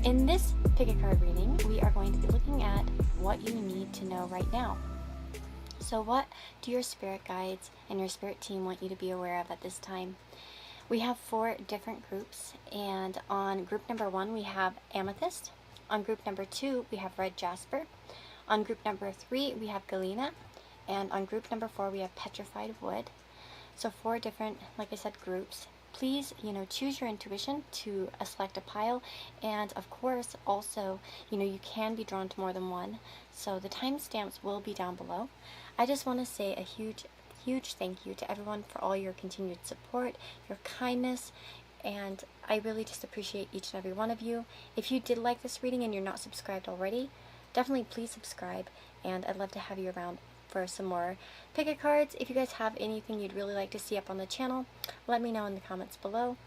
In this pick a card reading, we are going to be looking at what you need to know right now. So what do your spirit guides and your spirit team want you to be aware of at this time? We have 4 different groups, and on group number 1 we have Amethyst. On group number 2 we have Red Jasper. On group number 3 we have Galena. And on group number 4 we have Petrified Wood. So 4 different, like I said, groups. Please, choose your intuition to select a pile, and of course also, you can be drawn to more than one. So the timestamps will be down below. I just want to say a huge thank you to everyone for all your continued support, your kindness, and I really just appreciate each and every one of you. If you did like this reading and you're not subscribed already, definitely please subscribe, and I'd love to have you around for some more pick-a cards. If you guys have anything you'd really like to see up on the channel, let me know in the comments below.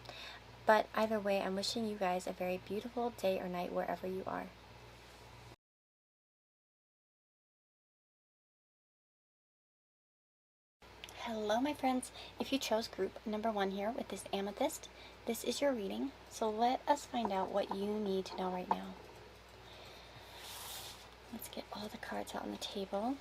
But either way, I'm wishing you guys a very beautiful day or night wherever you are. Hello my friends, if you chose group number 1 here with this Amethyst, this is your reading, so let us find out what you need to know right now. Let's get all the cards out on the table.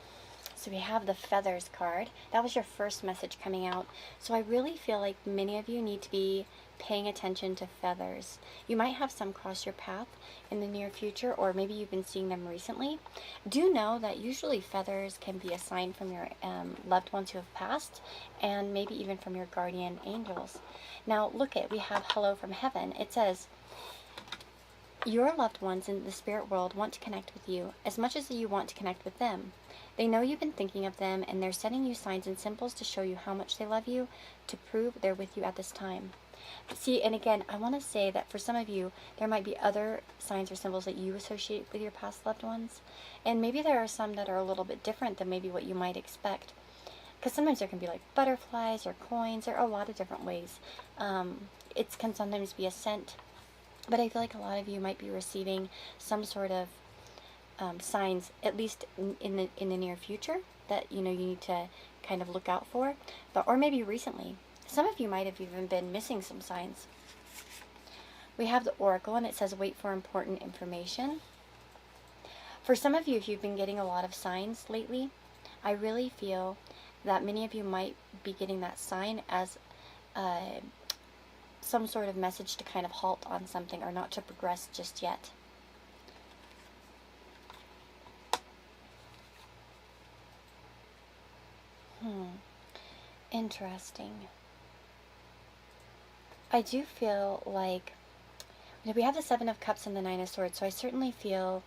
So we have the Feathers card. That was your first message coming out. So I really feel like many of you need to be paying attention to feathers. You might have some cross your path in the near future, or maybe you've been seeing them recently. Do know that usually feathers can be a sign from your loved ones who have passed, and maybe even from your guardian angels. Now look we have Hello from Heaven. It says, your loved ones in the spirit world want to connect with you as much as you want to connect with them. They know you've been thinking of them, and they're sending you signs and symbols to show you how much they love you, to prove they're with you at this time. See, and again, I want to say that for some of you, there might be other signs or symbols that you associate with your past loved ones, and maybe there are some that are a little bit different than maybe what you might expect. Because sometimes there can be like butterflies or coins, or a lot of different ways. It can sometimes be a scent. But I feel like a lot of you might be receiving some sort of signs, at least in the near future, that you need to kind of look out for, or maybe recently. Some of you might have even been missing some signs. We have the Oracle, and it says wait for important information. For some of you, if you've been getting a lot of signs lately, I really feel that many of you might be getting that sign as some sort of message to kind of halt on something, or not to progress just yet. Interesting. I do feel like we have the 7 of Cups and the 9 of Swords, so I certainly feel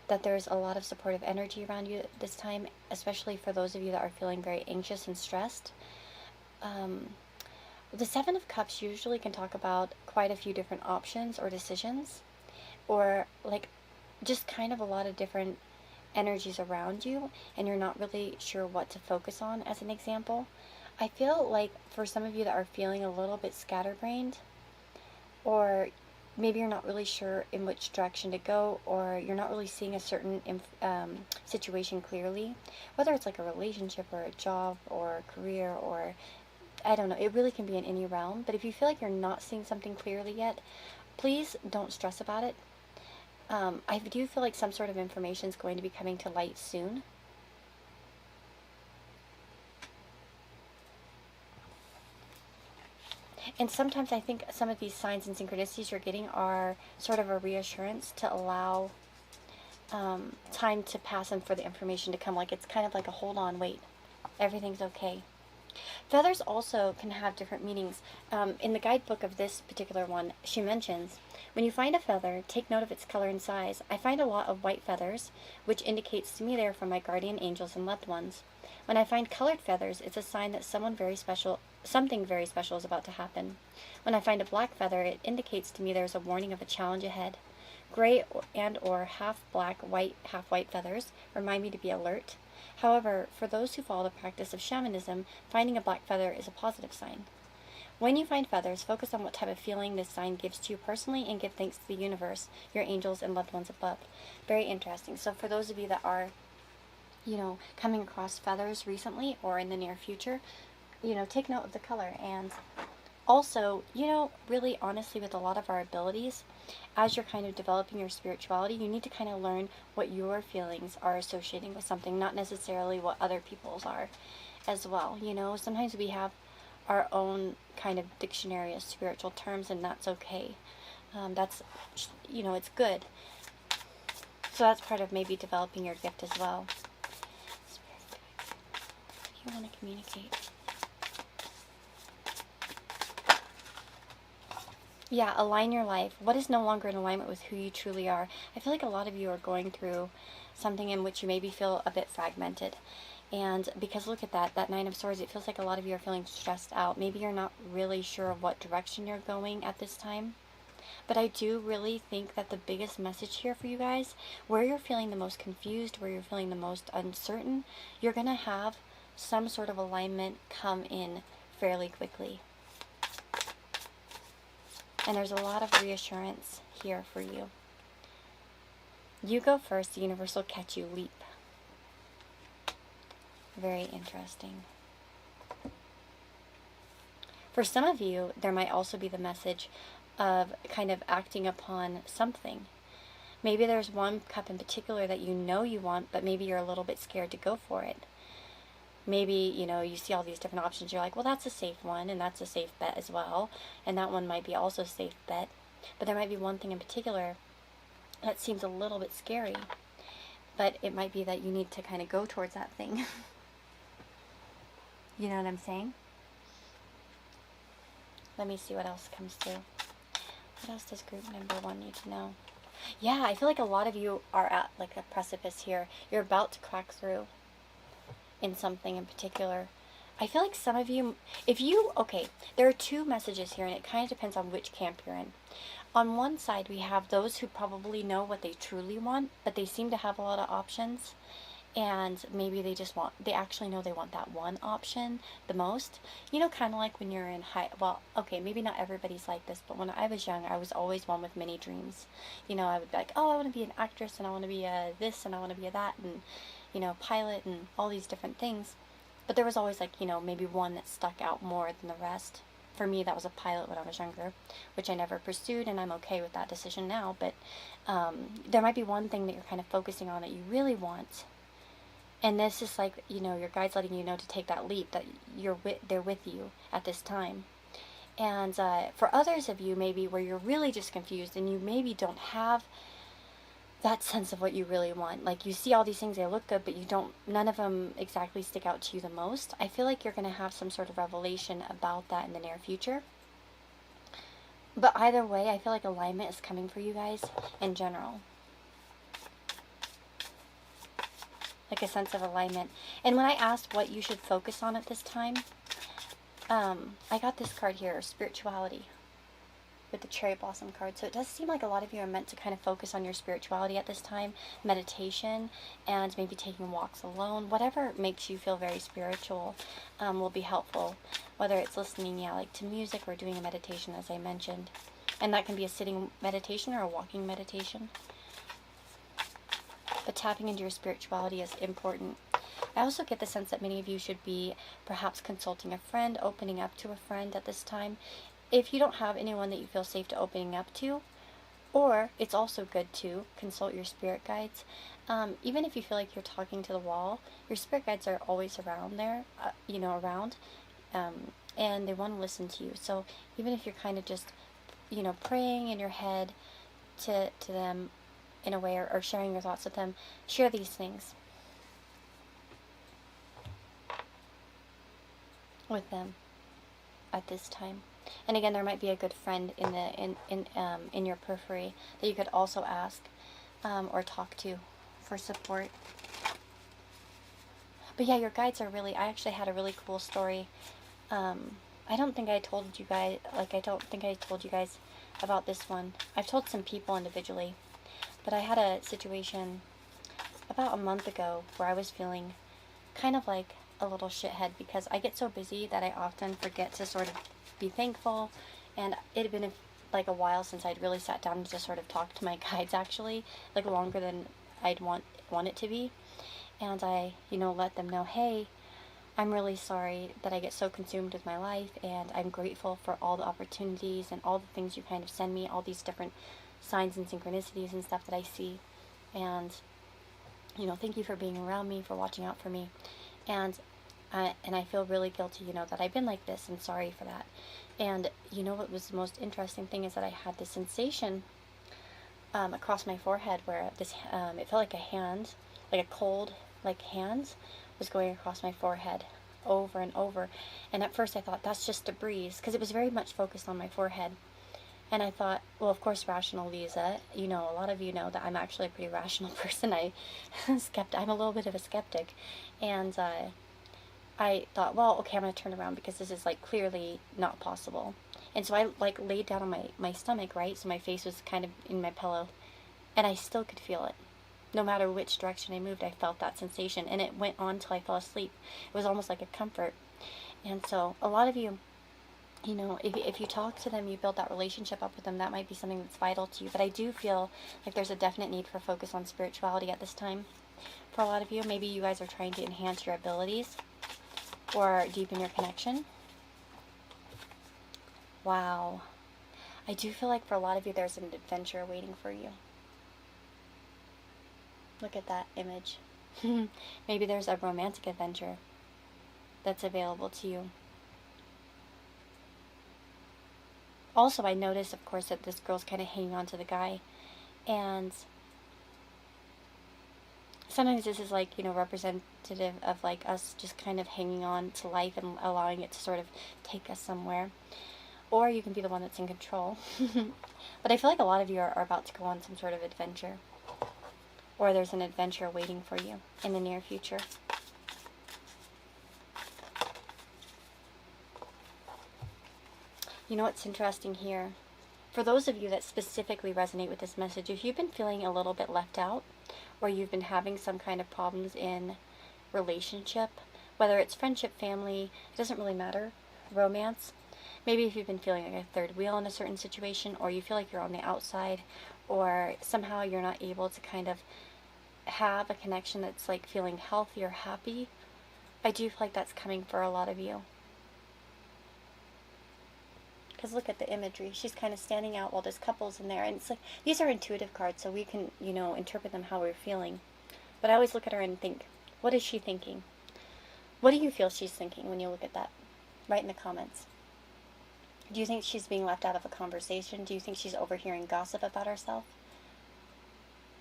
that there's a lot of supportive energy around you this time, especially for those of you that are feeling very anxious and stressed. The 7 of Cups usually can talk about quite a few different options or decisions, or like just kind of a lot of different energies around you, and you're not really sure what to focus on, as an example. I feel like for some of you that are feeling a little bit scatterbrained, or maybe you're not really sure in which direction to go, or you're not really seeing a certain situation clearly, whether it's like a relationship or a job or a career, or I don't know, it really can be in any realm. But if you feel like you're not seeing something clearly yet, please don't stress about it. I do feel like some sort of information is going to be coming to light soon. And sometimes I think some of these signs and synchronicities you're getting are sort of a reassurance to allow time to pass and for the information to come. Like it's kind of like a hold on, wait, everything's okay. Feathers also can have different meanings. In the guidebook of this particular one, she mentions, when you find a feather, take note of its color and size. I find a lot of white feathers, which indicates to me they are from my guardian angels and loved ones. When I find colored feathers, it's a sign that something very special is about to happen. When I find a black feather, it indicates to me there's a warning of a challenge ahead. Gray and or half black, half white feathers remind me to be alert. However, for those who follow the practice of shamanism, finding a black feather is a positive sign. When you find feathers, focus on what type of feeling this sign gives to you personally, and give thanks to the universe, your angels, and loved ones above. Very interesting. So for those of you that are, coming across feathers recently or in the near future, take note of the color and Also, really honestly, with a lot of our abilities, as you're kind of developing your spirituality, you need to kind of learn what your feelings are associating with something, not necessarily what other people's are as well. Sometimes we have our own kind of dictionary of spiritual terms, and that's okay. It's good. So that's part of maybe developing your gift as well. You want to communicate. Yeah, align your life. What is no longer in alignment with who you truly are? I feel like a lot of you are going through something in which you maybe feel a bit fragmented. And because look at that Nine of Swords, it feels like a lot of you are feeling stressed out. Maybe you're not really sure of what direction you're going at this time. But I do really think that the biggest message here for you guys, where you're feeling the most confused, where you're feeling the most uncertain, you're going to have some sort of alignment come in fairly quickly. And there's a lot of reassurance here for you. You go first, the universe will catch you. Leap. Very interesting. For some of you, there might also be the message of kind of acting upon something. Maybe there's one cup in particular that you know you want, but maybe you're a little bit scared to go for it. Maybe, you see all these different options. You're like, well, that's a safe one, and that's a safe bet as well. And that one might be also a safe bet. But there might be one thing in particular that seems a little bit scary. But it might be that you need to kind of go towards that thing. You know what I'm saying? Let me see what else comes through. What else does group number 1 need to know? Yeah, I feel like a lot of you are at like a precipice here. You're about to crack through in something in particular. I feel like some of you, there are two messages here, and it kind of depends on which camp you're in. On one side, we have those who probably know what they truly want, but they seem to have a lot of options. And maybe they actually know they want that one option the most. Kind of like when you're in maybe not everybody's like this, but when I was young, I was always one with many dreams. I would be like, oh, I want to be an actress, and I want to be a this, and I want to be a that, and, pilot, and all these different things. But there was always maybe one that stuck out more than the rest. For me, that was a pilot when I was younger, which I never pursued, and I'm okay with that decision now. But there might be one thing that you're kind of focusing on that you really want. And this is like, your guide's letting you know to take that leap, that they're with you at this time. And for others of you, maybe where you're really just confused and you maybe don't have that sense of what you really want. Like, you see all these things, they look good, but none of them exactly stick out to you the most. I feel like you're going to have some sort of revelation about that in the near future. But either way, I feel like alignment is coming for you guys in general. Like a sense of alignment. And when I asked what you should focus on at this time, I got this card here, spirituality, with the cherry blossom card. So it does seem like a lot of you are meant to kind of focus on your spirituality at this time. Meditation, and maybe taking walks alone. Whatever makes you feel very spiritual will be helpful. Whether it's listening, to music, or doing a meditation, as I mentioned. And that can be a sitting meditation or a walking meditation. But tapping into your spirituality is important. I also get the sense that many of you should be perhaps consulting a friend, opening up to a friend at this time. If you don't have anyone that you feel safe to opening up to, or it's also good to consult your spirit guides. Even if you feel like you're talking to the wall, your spirit guides are always around there, and they want to listen to you. So even if you're kind of just, praying in your head to them in a way, or sharing your thoughts with them, share these things with them at this time. And again, there might be a good friend in your periphery that you could also ask or talk to for support. But yeah, your guides are really, I actually had a really cool story. I don't think I told you guys about this one. I've told some people individually, but I had a situation about a month ago where I was feeling kind of like a little shithead because I get so busy that I often forget to sort of be thankful. And it had been a while since I'd really sat down to just sort of talk to my guides, actually, like longer than I'd want it to be. And I, let them know, hey, I'm really sorry that I get so consumed with my life, and I'm grateful for all the opportunities and all the things you kind of send me, all these different signs and synchronicities and stuff that I see. And, thank you for being around me, for watching out for me. And I feel really guilty, that I've been like this, and sorry for that. And what was the most interesting thing is that I had this sensation across my forehead where it felt like a hand, like a cold, hand was going across my forehead over and over. And at first I thought that's just a breeze, because it was very much focused on my forehead. And I thought, well, of course, rational Lisa, a lot of you know that I'm actually a pretty rational person. I'm a little bit of a skeptic. And I thought, well, okay, I'm going to turn around because this is clearly not possible. And so I laid down on my stomach, right? So my face was kind of in my pillow, and I still could feel it. No matter which direction I moved, I felt that sensation, and it went on till I fell asleep. It was almost like a comfort. And so a lot of you, if you talk to them, you build that relationship up with them, that might be something that's vital to you. But I do feel like there's a definite need for focus on spirituality at this time. For a lot of you, maybe you guys are trying to enhance your abilities or deepen your connection. Wow. I do feel like for a lot of you, there's an adventure waiting for you. Look at that image. Maybe there's a romantic adventure that's available to you. Also, I noticed, of course, that this girl's kind of hanging on to the guy. And sometimes this is representative of us just kind of hanging on to life and allowing it to sort of take us somewhere. Or you can be the one that's in control. But I feel like a lot of you are about to go on some sort of adventure. Or there's an adventure waiting for you in the near future. You know what's interesting here? For those of you that specifically resonate with this message, if you've been feeling a little bit left out, or you've been having some kind of problems in relationship, whether it's friendship, family, it doesn't really matter, romance, maybe if you've been feeling like a third wheel in a certain situation, or you feel like you're on the outside, or somehow you're not able to kind of have a connection that's feeling healthy or happy, I do feel like that's coming for a lot of you. Because look at the imagery. She's kind of standing out while this couple's in there. And it's these are intuitive cards, so we can, interpret them how we're feeling. But I always look at her and think, what is she thinking? What do you feel she's thinking when you look at that? Write in the comments. Do you think she's being left out of a conversation? Do you think she's overhearing gossip about herself?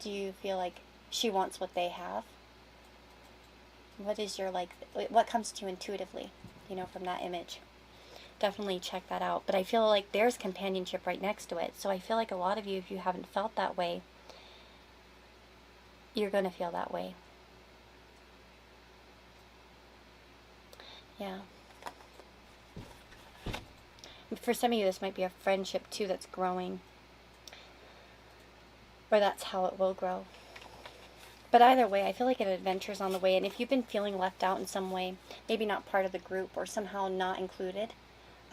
Do you feel like she wants what they have? What is your, what comes to you intuitively, from that image? Definitely check that out. But I feel like there's companionship right next to it. So I feel like a lot of you, if you haven't felt that way, you're going to feel that way. Yeah. For some of you, this might be a friendship too that's growing. Or that's how it will grow. But either way, I feel like an adventure's on the way. And if you've been feeling left out in some way, maybe not part of the group or somehow not included,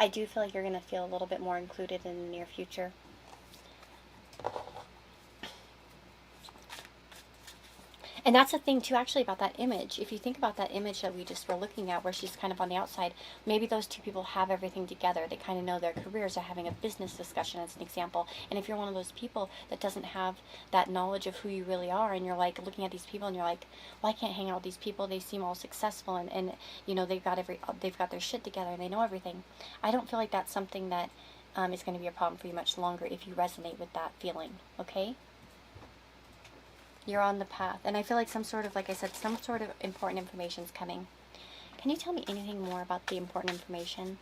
I do feel like you're going to feel a little bit more included in the near future. And that's the thing, too, actually, about that image. If you think about that image that we just were looking at, where she's kind of on the outside, maybe those two people have everything together. They kind of know their careers, are having a business discussion, as an example. And if you're one of those people that doesn't have that knowledge of who you really are, and you're looking at these people and you're like, well, I can't hang out with these people. They seem all successful, and they've got their shit together and they know everything. I don't feel like that's something that is going to be a problem for you much longer if you resonate with that feeling. Okay? You're on the path. And I feel like some sort of important information is coming. Can you tell me anything more about the important information?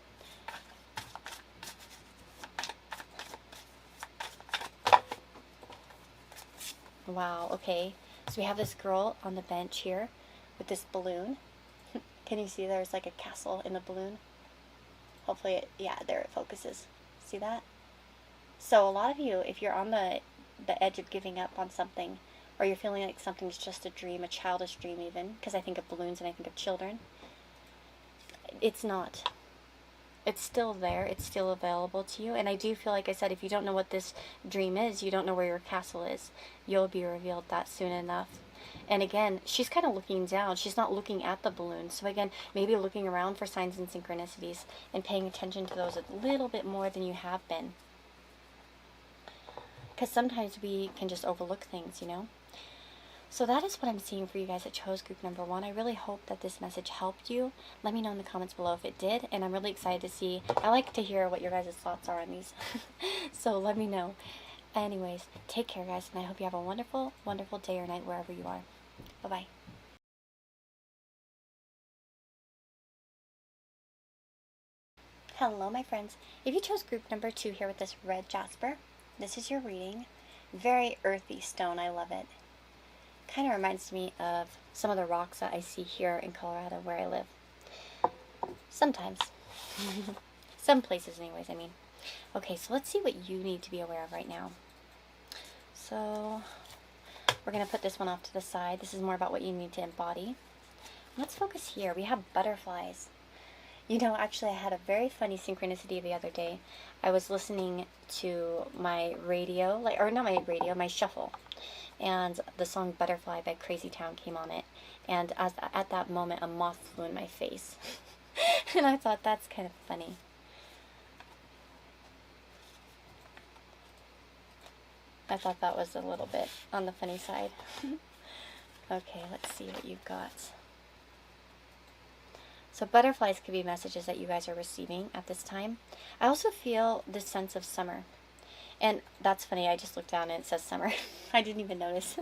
Wow, okay. So we have this girl on the bench here with this balloon. Can you see there's a castle in the balloon? Hopefully, there it focuses. See that? So a lot of you, if you're on the edge of giving up on something, or you're feeling like something's just a dream, a childish dream even, because I think of balloons and I think of children. It's not. It's still there. It's still available to you. And I do feel like I said, if you don't know what this dream is, you don't know where your castle is. You'll be revealed that soon enough. And again, she's kind of looking down. She's not looking at the balloon. So again, maybe looking around for signs and synchronicities and paying attention to those a little bit more than you have been. Because sometimes we can just overlook things, you know? So that is what I'm seeing for you guys that chose group number 1. I really hope that this message helped you. Let me know in the comments below if it did. And I'm really excited to see. I like to hear what your guys' thoughts are on these. So let me know. Anyways, take care, guys. And I hope you have a wonderful, wonderful day or night wherever you are. Bye-bye. Hello, my friends. If you chose group number 2 here with this red jasper, this is your reading. Very earthy stone. I love it. Kind of reminds me of some of the rocks that I see here in Colorado where I live. Sometimes. Some places anyways, I mean. Okay, so let's see what you need to be aware of right now. So we're going to put this one off to the side. This is more about what you need to embody. Let's focus here. We have butterflies. You know, actually I had a very funny synchronicity the other day. I was listening to my radio, my shuffle. And the song Butterfly by Crazy Town came on it. And at that moment, a moth flew in my face. And I thought, that's kind of funny. I thought that was a little bit on the funny side. Okay, let's see what you've got. So butterflies could be messages that you guys are receiving at this time. I also feel this sense of summer. And that's funny, I just looked down and it says summer. I didn't even notice.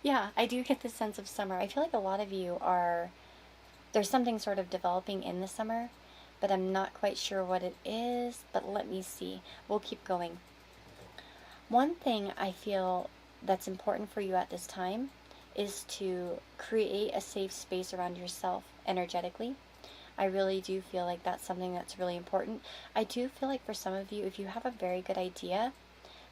Yeah, I do get this sense of summer. I feel like a lot of you there's something sort of developing in the summer, but I'm not quite sure what it is, but let me see. We'll keep going. One thing I feel that's important for you at this time is to create a safe space around yourself energetically. I really do feel like that's something that's really important. I do feel like for some of you, if you have a very good idea,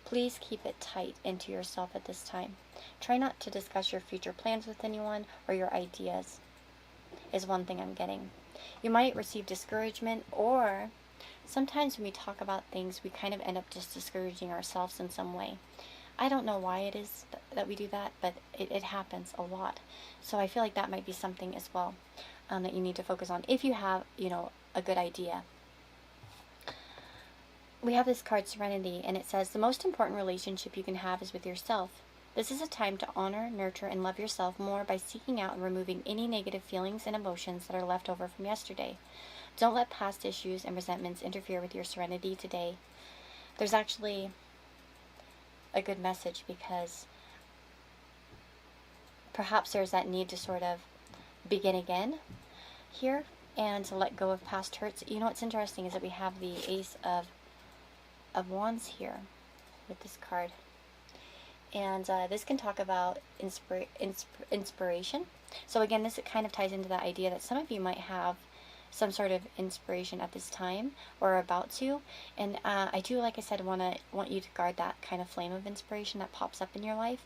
please keep it tight into yourself at this time. Try not to discuss your future plans with anyone or your ideas, is one thing I'm getting. You might receive discouragement, or sometimes when we talk about things, we kind of end up just discouraging ourselves in some way. I don't know why it is that we do that, but it happens a lot. So I feel like that might be something as well. That you need to focus on if you have, a good idea. We have this card, Serenity, and it says, the most important relationship you can have is with yourself. This is a time to honor, nurture, and love yourself more by seeking out and removing any negative feelings and emotions that are left over from yesterday. Don't let past issues and resentments interfere with your serenity today. There's actually a good message, because perhaps there's that need to sort of begin again here and to let go of past hurts. You know what's interesting is that we have the Ace of Wands here with this card, and this can talk about inspiration. So again, this kind of ties into that idea that some of you might have some sort of inspiration at this time or are about to, and I do, like I said, want you to guard that kind of flame of inspiration that pops up in your life.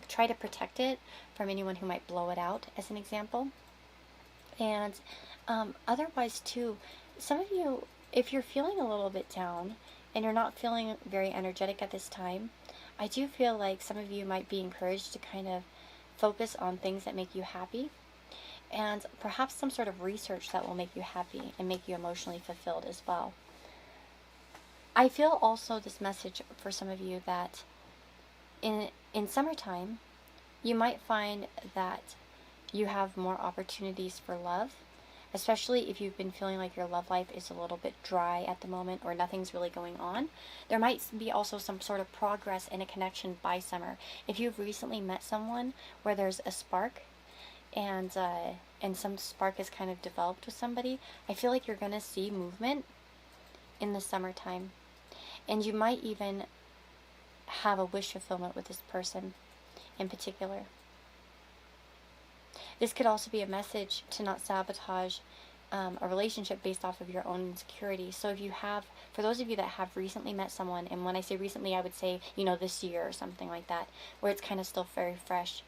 Try to protect it from anyone who might blow it out, as an example. And otherwise too, some of you, if you're feeling a little bit down and you're not feeling very energetic at this time, I do feel like some of you might be encouraged to kind of focus on things that make you happy, and perhaps some sort of research that will make you happy and make you emotionally fulfilled as well. I feel also this message for some of you that in summertime, you might find that you have more opportunities for love, especially if you've been feeling like your love life is a little bit dry at the moment or nothing's really going on. There might be also some sort of progress in a connection by summer. If you've recently met someone where there's a spark, and some spark has kind of developed with somebody, I feel like you're going to see movement in the summertime. And you might even have a wish fulfillment with this person in particular. This could also be a message to not sabotage a relationship based off of your own insecurity. So if you have, for those of you that have recently met someone, and when I say recently, I would say, this year or something like that, where it's kind of still very fresh,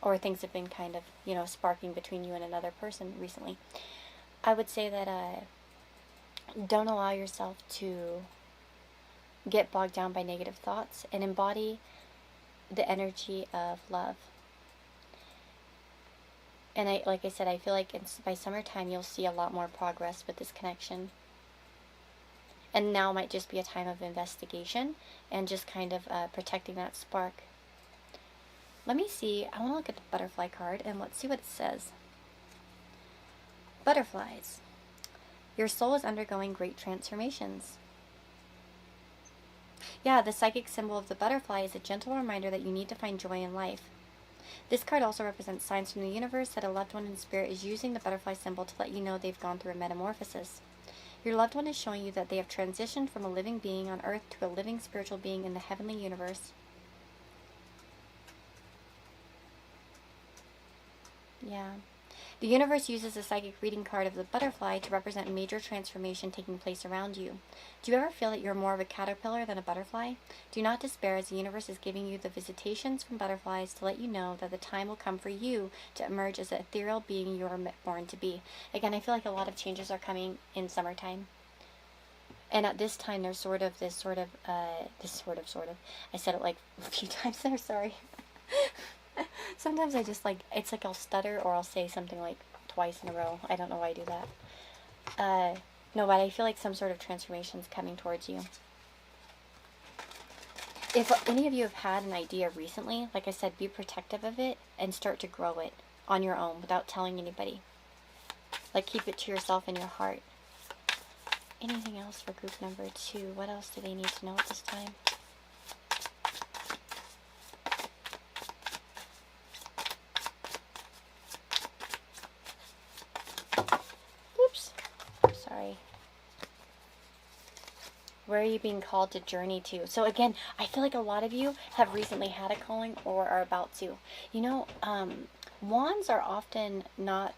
or things have been kind of, sparking between you and another person recently, I would say that don't allow yourself to get bogged down by negative thoughts, and embody the energy of love. And like I said, I feel like by summertime you'll see a lot more progress with this connection. And now might just be a time of investigation and just kind of protecting that spark. Let me see. I want to look at the butterfly card and let's see what it says. Butterflies. Your soul is undergoing great transformations. Yeah, the psychic symbol of the butterfly is a gentle reminder that you need to find joy in life. This card also represents signs from the universe that a loved one in spirit is using the butterfly symbol to let you know they've gone through a metamorphosis. Your loved one is showing you that they have transitioned from a living being on earth to a living spiritual being in the heavenly universe. Yeah. The universe uses the psychic reading card of the butterfly to represent major transformation taking place around you. Do you ever feel that you're more of a caterpillar than a butterfly? Do not despair, as the universe is giving you the visitations from butterflies to let you know that the time will come for you to emerge as the ethereal being you are born to be. Again, I feel like a lot of changes are coming in summertime. And at this time, there's I said it like a few times there, sorry. Sometimes I just it's like I'll stutter or I'll say something like twice in a row. I don't know why I do that. No, but I feel like some sort of transformation is coming towards you. If any of you have had an idea recently, like I said, be protective of it and start to grow it on your own without telling anybody. Like, keep it to yourself in your heart. Anything else for group number 2? What else do they need to know at this time? Sorry. Where are you being called to journey to? So again, I feel like a lot of you have recently had a calling or are about to. You know, wands are often not...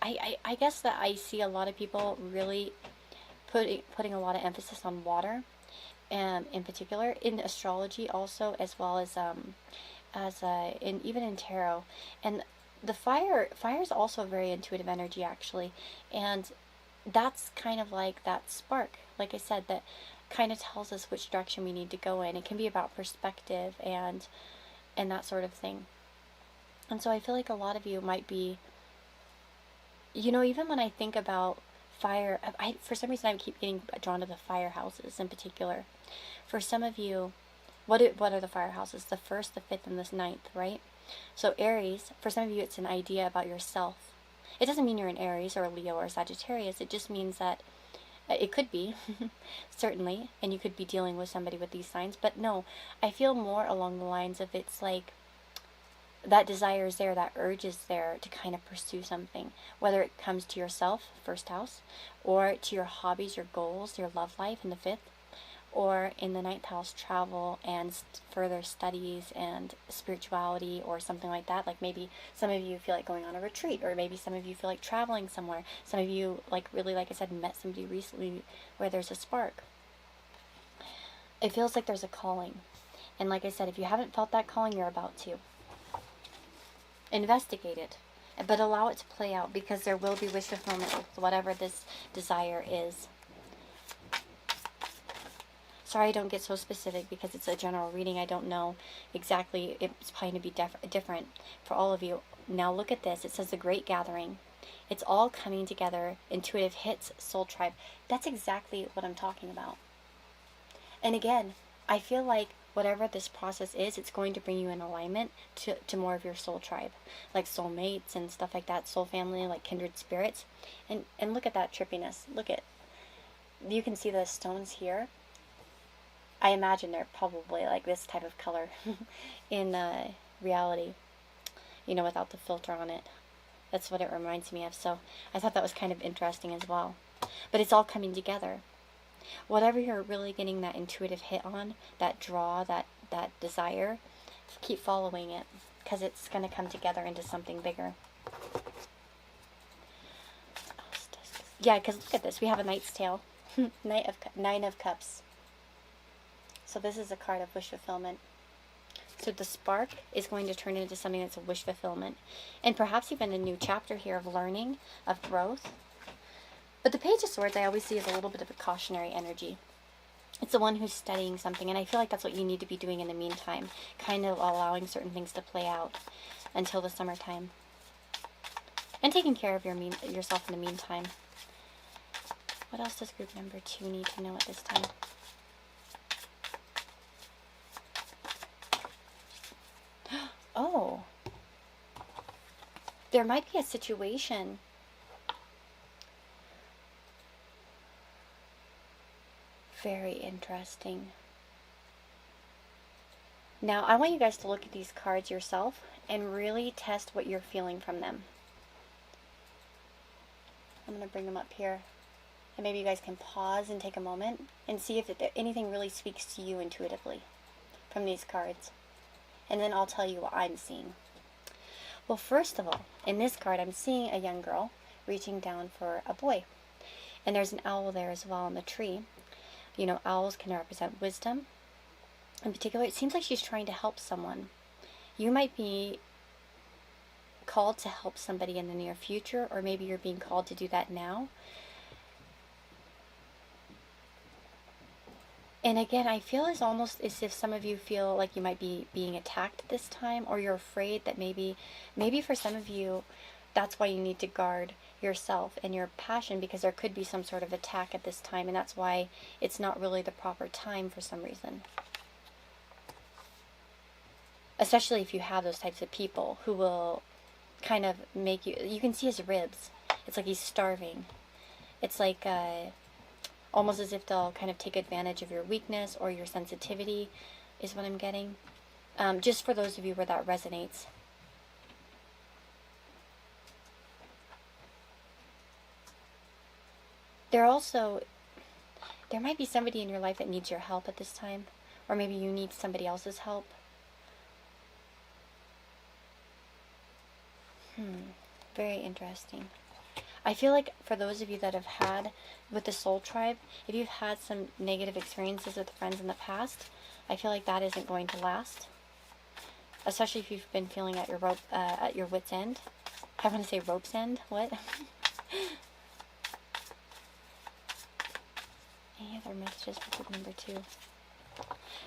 I guess that I see a lot of people really putting a lot of emphasis on water, in particular, in astrology also, as well as even in tarot. And the fire is also a very intuitive energy, actually, and that's kind of like that spark, like I said, that kind of tells us which direction we need to go in. It can be about perspective and that sort of thing. And so I feel like a lot of you might be, you know, even when I think about fire, for some reason I keep getting drawn to the fire houses in particular. For some of you, what are the fire houses? The 1st, the 5th, and the 9th, right? So Aries, for some of you, it's an idea about yourself. It doesn't mean you're an Aries or a Leo or a Sagittarius. It just means that it could be, certainly, and you could be dealing with somebody with these signs. But no, I feel more along the lines of it's like that desire is there, that urge is there to kind of pursue something, whether it comes to yourself, 1st house, or to your hobbies, your goals, your love life in the 5th, or in the 9th house, travel and further studies and spirituality or something like that. Like maybe some of you feel like going on a retreat, or maybe some of you feel like traveling somewhere. Some of you, like really, like I said, met somebody recently where there's a spark. It feels like there's a calling. And like I said, if you haven't felt that calling, you're about to. Investigate it, but allow it to play out, because there will be wish fulfillment with whatever this desire is. Sorry I don't get so specific because it's a general reading. I don't know exactly. It's probably going to be different for all of you. Now look at this. It says the Great Gathering. It's all coming together. Intuitive hits, soul tribe. That's exactly what I'm talking about. And again, I feel like whatever this process is, it's going to bring you in alignment to more of your soul tribe. Like soulmates and stuff like that. Soul family, like kindred spirits. And look at that trippiness. Look at... You can see the stones here. I imagine they're probably like this type of color in reality, you know, without the filter on it. That's what it reminds me of. So I thought that was kind of interesting as well. But it's all coming together. Whatever you're really getting that intuitive hit on, that draw, that desire, keep following it, because it's going to come together into something bigger. Yeah, because look at this. We have a Knight's Tale. Nine of Cups. So this is a card of wish fulfillment. So the spark is going to turn into something that's a wish fulfillment. And perhaps even a new chapter here of learning, of growth. But the Page of Swords I always see as a little bit of a cautionary energy. It's the one who's studying something, and I feel like that's what you need to be doing in the meantime, kind of allowing certain things to play out until the summertime, and taking care of yourself in the meantime. What else does group number 2 need to know at this time? Oh, there might be a situation. Very interesting. Now, I want you guys to look at these cards yourself and really test what you're feeling from them. I'm going to bring them up here. And maybe you guys can pause and take a moment and see if anything really speaks to you intuitively from these cards. And then I'll tell you what I'm seeing. Well, first of all, in this card, I'm seeing a young girl reaching down for a boy. And there's an owl there as well in the tree. You know, owls can represent wisdom. In particular, it seems like she's trying to help someone. You might be called to help somebody in the near future, or maybe you're being called to do that now. And again, I feel it's almost as if some of you feel like you might be being attacked this time, or you're afraid that maybe for some of you, that's why you need to guard yourself and your passion, because there could be some sort of attack at this time, and that's why it's not really the proper time for some reason. Especially if you have those types of people who will kind of make you can see his ribs. It's like he's starving. It's like almost as if they'll kind of take advantage of your weakness or your sensitivity, is what I'm getting. Just for those of you where that resonates. There might be somebody in your life that needs your help at this time, or maybe you need somebody else's help. Very interesting. I feel like for those of you that have had with the soul tribe, if you've had some negative experiences with friends in the past, I feel like that isn't going to last. Especially if you've been feeling at your wit's end. I want to say rope's end. What? Any other messages for group number 2?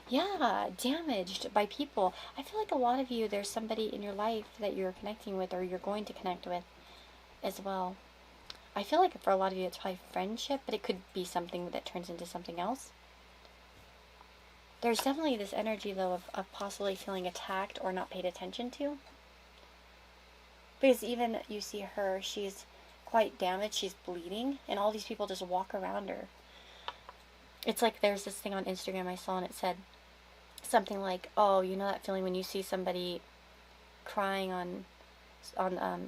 Yeah, damaged by people. I feel like a lot of you, there's somebody in your life that you're connecting with, or you're going to connect with as well. I feel like for a lot of you it's probably friendship, but it could be something that turns into something else. There's definitely this energy, though, of possibly feeling attacked or not paid attention to. Because even you see her, she's quite damaged, she's bleeding, and all these people just walk around her. It's like there's this thing on Instagram I saw, and it said something like, oh, you know that feeling when you see somebody crying on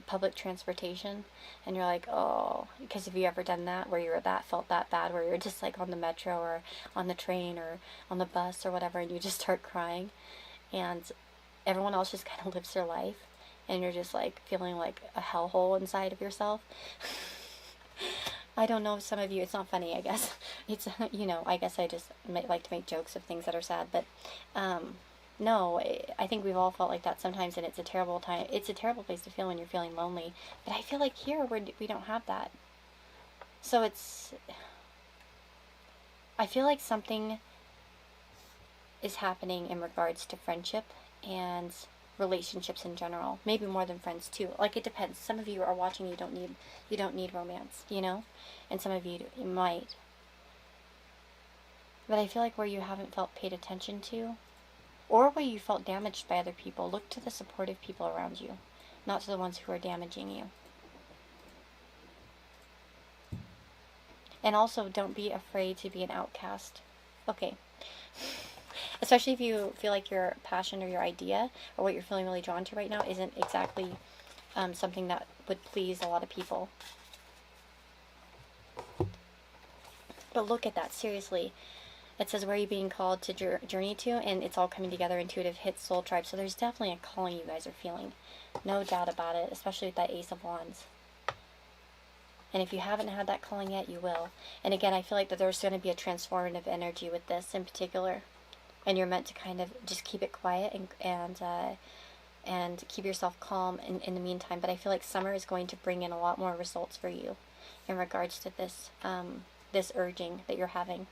public transportation, and you're like, oh, because have you ever done that, where felt that bad, where you're just like on the metro or on the train or on the bus or whatever, and you just start crying, and everyone else just kind of lives their life, and you're just like feeling like a hellhole inside of yourself. I don't know, some of you, it's not funny, I guess. It's, I guess I just like to make jokes of things that are sad, but, no, I think we've all felt like that sometimes, and it's a terrible time. It's a terrible place to feel when you're feeling lonely, but I feel like here we don't have that. So I feel like something is happening in regards to friendship and relationships in general, maybe more than friends too. Like, it depends. Some of you are watching, you don't need romance, and some of you might. But I feel like where you haven't felt paid attention to, or where you felt damaged by other people, look to the supportive people around you, not to the ones who are damaging you. And also, don't be afraid to be an outcast. Okay. Especially if you feel like your passion or your idea or what you're feeling really drawn to right now isn't exactly something that would please a lot of people. But look at that, seriously. It says, where are you being called to journey to? And it's all coming together. Intuitive hits soul tribe. So there's definitely a calling you guys are feeling. No doubt about it, especially with that Ace of Wands. And if you haven't had that calling yet, you will. And again, I feel like that there's going to be a transformative energy with this in particular. And you're meant to kind of just keep it quiet and keep yourself calm in the meantime. But I feel like summer is going to bring in a lot more results for you in regards to this this urging that you're having.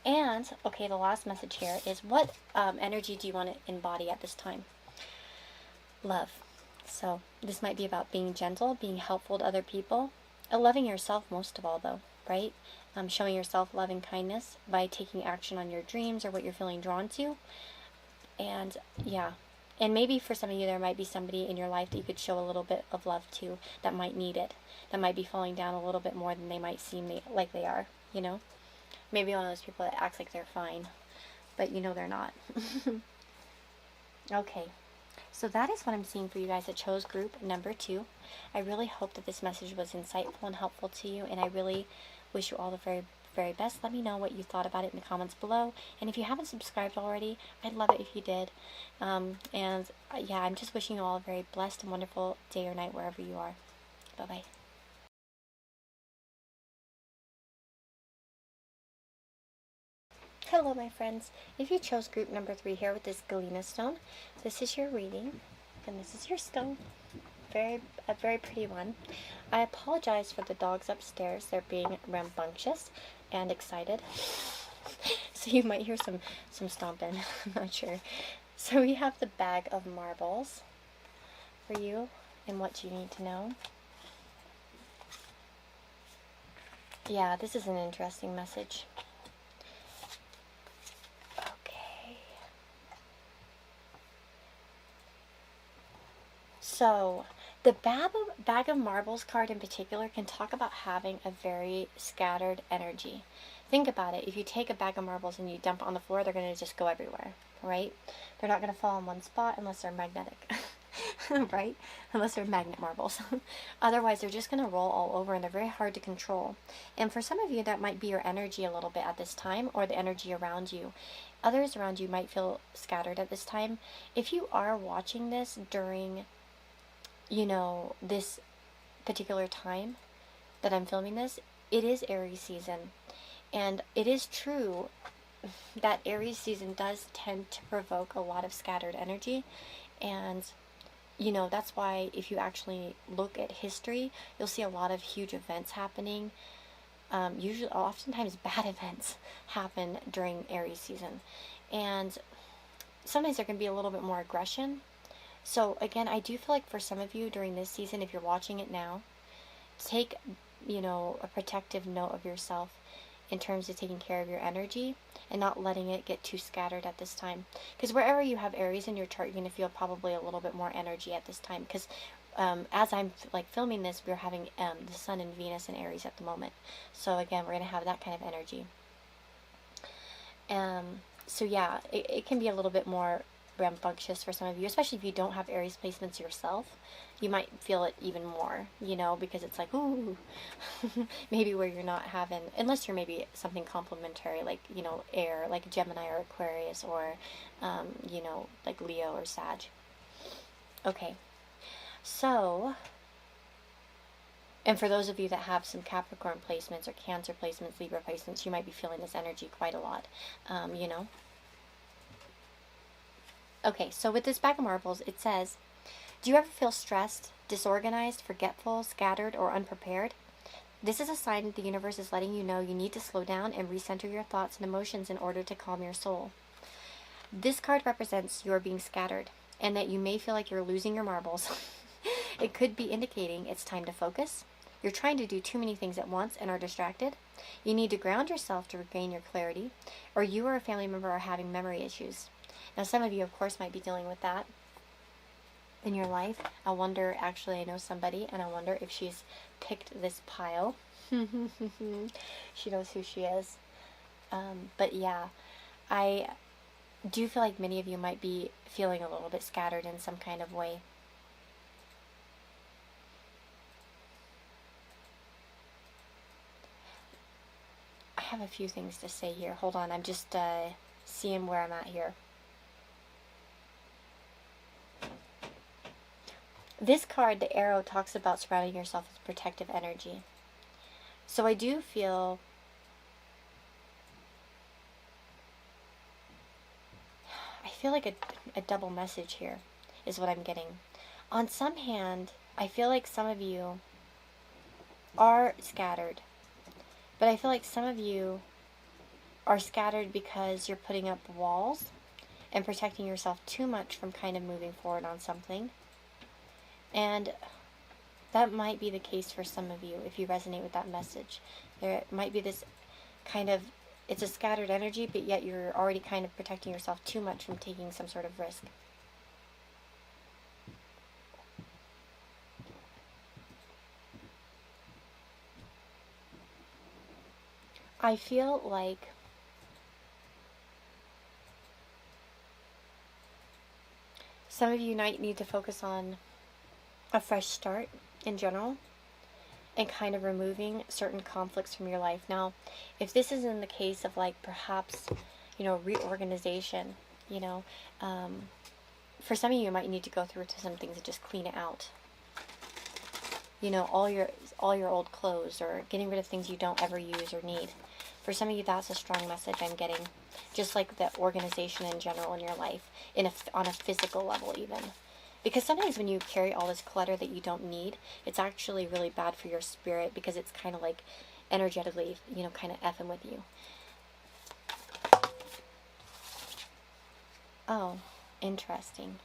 And, okay, the last message here is what energy do you want to embody at this time? Love. So this might be about being gentle, being helpful to other people, loving yourself most of all, though, right? Showing yourself love and kindness by taking action on your dreams or what you're feeling drawn to. And yeah, and maybe for some of you, there might be somebody in your life that you could show a little bit of love to that might need it, that might be falling down a little bit more than they might seem like they are, you know? Maybe one of those people that acts like they're fine, but you know they're not. Okay, so that is what I'm seeing for you guys that chose group number 2. I really hope that this message was insightful and helpful to you, and I really wish you all the very, very best. Let me know what you thought about it in the comments below, and if you haven't subscribed already, I'd love it if you did. Yeah, I'm just wishing you all a very blessed and wonderful day or night wherever you are. Bye-bye. Hello, my friends. If you chose group number 3 here with this Galena stone, this is your reading, and this is your stone. A very pretty one. I apologize for the dogs upstairs. They're being rambunctious and excited. So you might hear some stomping. I'm not sure. So we have the bag of marbles for you and what you need to know. Yeah, this is an interesting message. Okay. So the bag of marbles card in particular can talk about having a very scattered energy. Think about it. If you take a bag of marbles and you dump it on the floor, they're going to just go everywhere, right? They're not going to fall in one spot unless they're magnetic, right? Unless they're magnet marbles. Otherwise, they're just going to roll all over, and they're very hard to control. And for some of you, that might be your energy a little bit at this time, or the energy around you. Others around you might feel scattered at this time. If you are watching this during, you know, this particular time that I'm filming this, it is Aries season. And it is true that Aries season does tend to provoke a lot of scattered energy. And, you know, that's why if you actually look at history, you'll see a lot of huge events happening. Oftentimes bad events happen during Aries season. And sometimes there can be a little bit more aggression. So again, I do feel like for some of you during this season, if you're watching it now, take, you know, a protective note of yourself in terms of taking care of your energy and not letting it get too scattered at this time. Because wherever you have Aries in your chart, you're going to feel probably a little bit more energy at this time. Because as I'm like filming this, we're having the Sun and Venus in Aries at the moment. So again, we're going to have that kind of energy. So yeah, it can be a little bit more rambunctious for some of you, especially if you don't have Aries placements yourself. You might feel it even more, you know, because it's like, ooh, maybe where you're not having, unless you're maybe something complementary, like, you know, air, like Gemini or Aquarius, or, you know, like Leo or Sag. Okay, so, and for those of you that have some Capricorn placements or Cancer placements, Libra placements, you might be feeling this energy quite a lot, you know. Okay, so with this bag of marbles, it says, do you ever feel stressed, disorganized, forgetful, scattered, or unprepared? This is a sign that the universe is letting you know you need to slow down and recenter your thoughts and emotions in order to calm your soul. This card represents your being scattered, and that you may feel like you're losing your marbles. It could be indicating it's time to focus. You're trying to do too many things at once and are distracted. You need to ground yourself to regain your clarity, or you or a family member are having memory issues. Now, some of you, of course, might be dealing with that in your life. I wonder, actually, I know somebody, and I wonder if she's picked this pile. She knows who she is. But yeah, I do feel like many of you might be feeling a little bit scattered in some kind of way. I have a few things to say here. Hold on, I'm just seeing where I'm at here. This card, the arrow, talks about surrounding yourself with protective energy. So I do feel like a double message here is what I'm getting. On some hand, I feel like some of you are scattered, but I feel like some of you are scattered because you're putting up walls and protecting yourself too much from kind of moving forward on something. And that might be the case for some of you if you resonate with that message. There might be this kind of, it's a scattered energy, but yet you're already kind of protecting yourself too much from taking some sort of risk. I feel like some of you might need to focus on a fresh start in general and kind of removing certain conflicts from your life. Now, if this is in the case of like perhaps, reorganization, for some of you might need to go through to some things and just clean it out. All your old clothes, or getting rid of things you don't ever use or need. For some of you, that's a strong message I'm getting. Just like the organization in general in your life, on a physical level even. Because sometimes when you carry all this clutter that you don't need, it's actually really bad for your spirit, because it's kind of like energetically, kind of effing with you. Oh, interesting.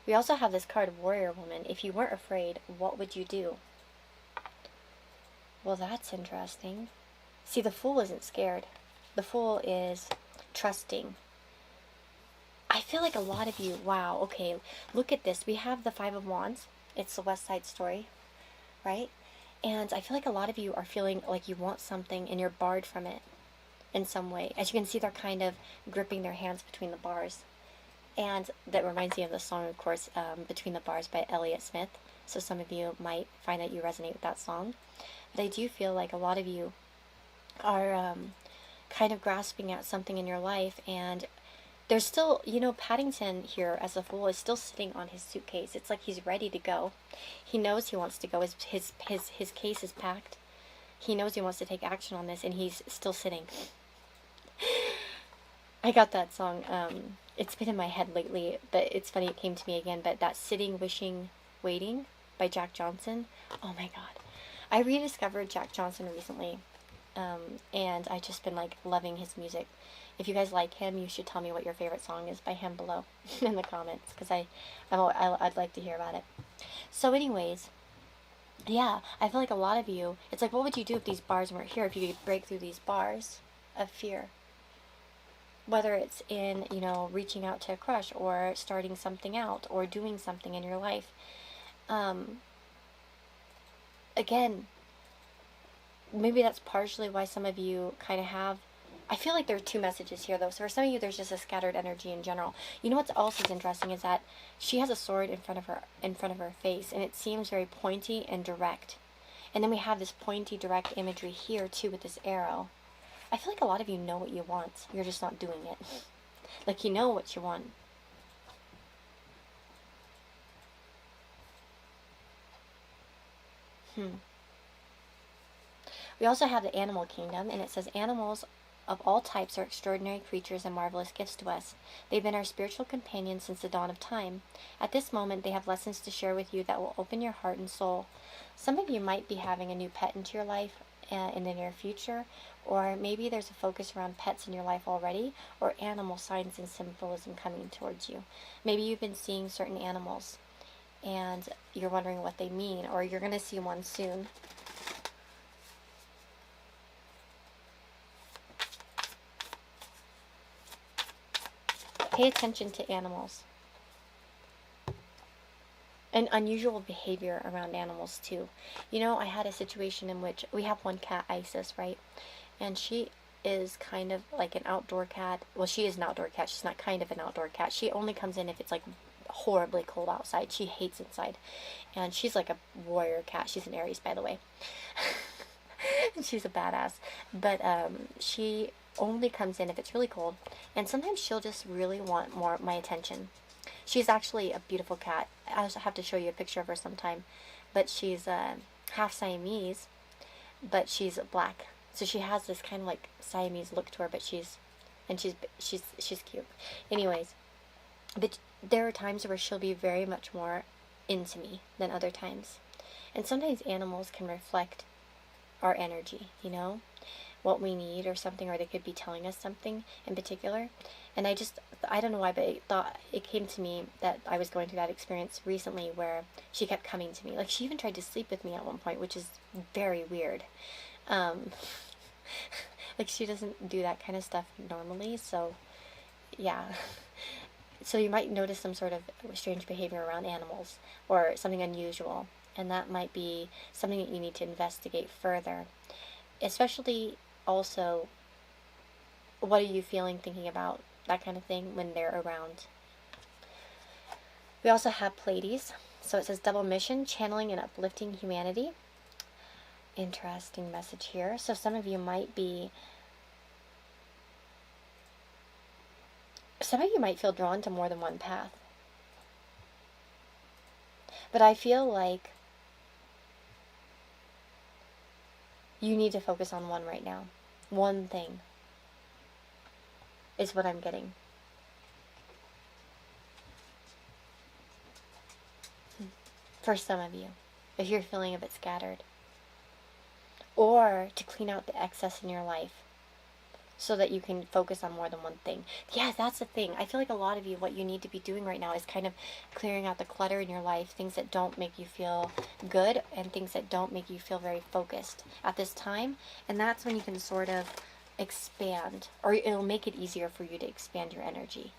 We also have this card, Warrior Woman. If you weren't afraid, what would you do? Well, that's interesting. See, the Fool isn't scared. The Fool is trusting. I feel like a lot of you, wow, okay, look at this. We have the Five of Wands. It's the West Side Story, right? And I feel like a lot of you are feeling like you want something and you're barred from it in some way. As you can see, they're kind of gripping their hands between the bars. And that reminds me of the song, of course, Between the Bars by Elliott Smith. So some of you might find that you resonate with that song. But I do feel like a lot of you are kind of grasping at something in your life, and there's still, Paddington here as a Fool is still sitting on his suitcase. It's like he's ready to go. He knows he wants to go. His case is packed. He knows he wants to take action on this, and he's still sitting. I got that song. It's been in my head lately, but it's funny it came to me again. But that Sitting, Wishing, Waiting by Jack Johnson. Oh my God. I rediscovered Jack Johnson recently, and I've just been like loving his music. If you guys like him, you should tell me what your favorite song is by him below in the comments, because I'd like to hear about it. So anyways, yeah, I feel like a lot of you, it's like, what would you do if these bars weren't here, if you could break through these bars of fear? Whether it's in, reaching out to a crush, or starting something out, or doing something in your life. Again, maybe that's partially why some of you kind of have, I feel like there are two messages here though. So for some of you, there's just a scattered energy in general. You know what's also interesting is that she has a sword in front of her face, and it seems very pointy and direct. And then we have this pointy, direct imagery here too with this arrow. I feel like a lot of you know what you want. You're just not doing it. Like, you know what you want. We also have the Animal Kingdom, and it says, animals of all types are extraordinary creatures and marvelous gifts to us. They've been our spiritual companions since the dawn of time. At this moment, they have lessons to share with you that will open your heart and soul. Some of you might be having a new pet into your life in the near future, or maybe there's a focus around pets in your life already, or animal signs and symbolism coming towards you. Maybe you've been seeing certain animals, and you're wondering what they mean, or you're going to see one soon. Pay attention to animals. And unusual behavior around animals too. I had a situation in which we have one cat, Isis, right? And she is kind of like an outdoor cat. Well, she is an outdoor cat. She's not kind of an outdoor cat. She only comes in if it's like horribly cold outside. She hates inside. And she's like a warrior cat. She's an Aries, by the way. And she's a badass. But she only comes in if it's really cold. And sometimes she'll just really want more of my attention. She's actually a beautiful cat. I'll have to show you a picture of her sometime. But she's half Siamese, but she's black. So she has this kind of like Siamese look to her, but she's cute. Anyways, but there are times where she'll be very much more into me than other times. And sometimes animals can reflect our energy, what we need or something, or they could be telling us something in particular. And I don't know why, but it came to me that I was going through that experience recently where she kept coming to me. Like, she even tried to sleep with me at one point, which is very weird. Like, she doesn't do that kind of stuff normally, so yeah. So you might notice some sort of strange behavior around animals or something unusual, and that might be something that you need to investigate further. Especially also, what are you feeling, thinking about, that kind of thing when they're around. We also have Pleiades. So it says double mission, channeling and uplifting humanity. Interesting message here. So some of you might feel drawn to more than one path. But I feel like you need to focus on one right now. One thing is what I'm getting. For some of you, if you're feeling a bit scattered. Or to clean out the excess in your life so that you can focus on more than one thing. Yeah, that's the thing. I feel like a lot of you, what you need to be doing right now is kind of clearing out the clutter in your life, things that don't make you feel good and things that don't make you feel very focused at this time. And that's when you can sort of expand, or it'll make it easier for you to expand your energy.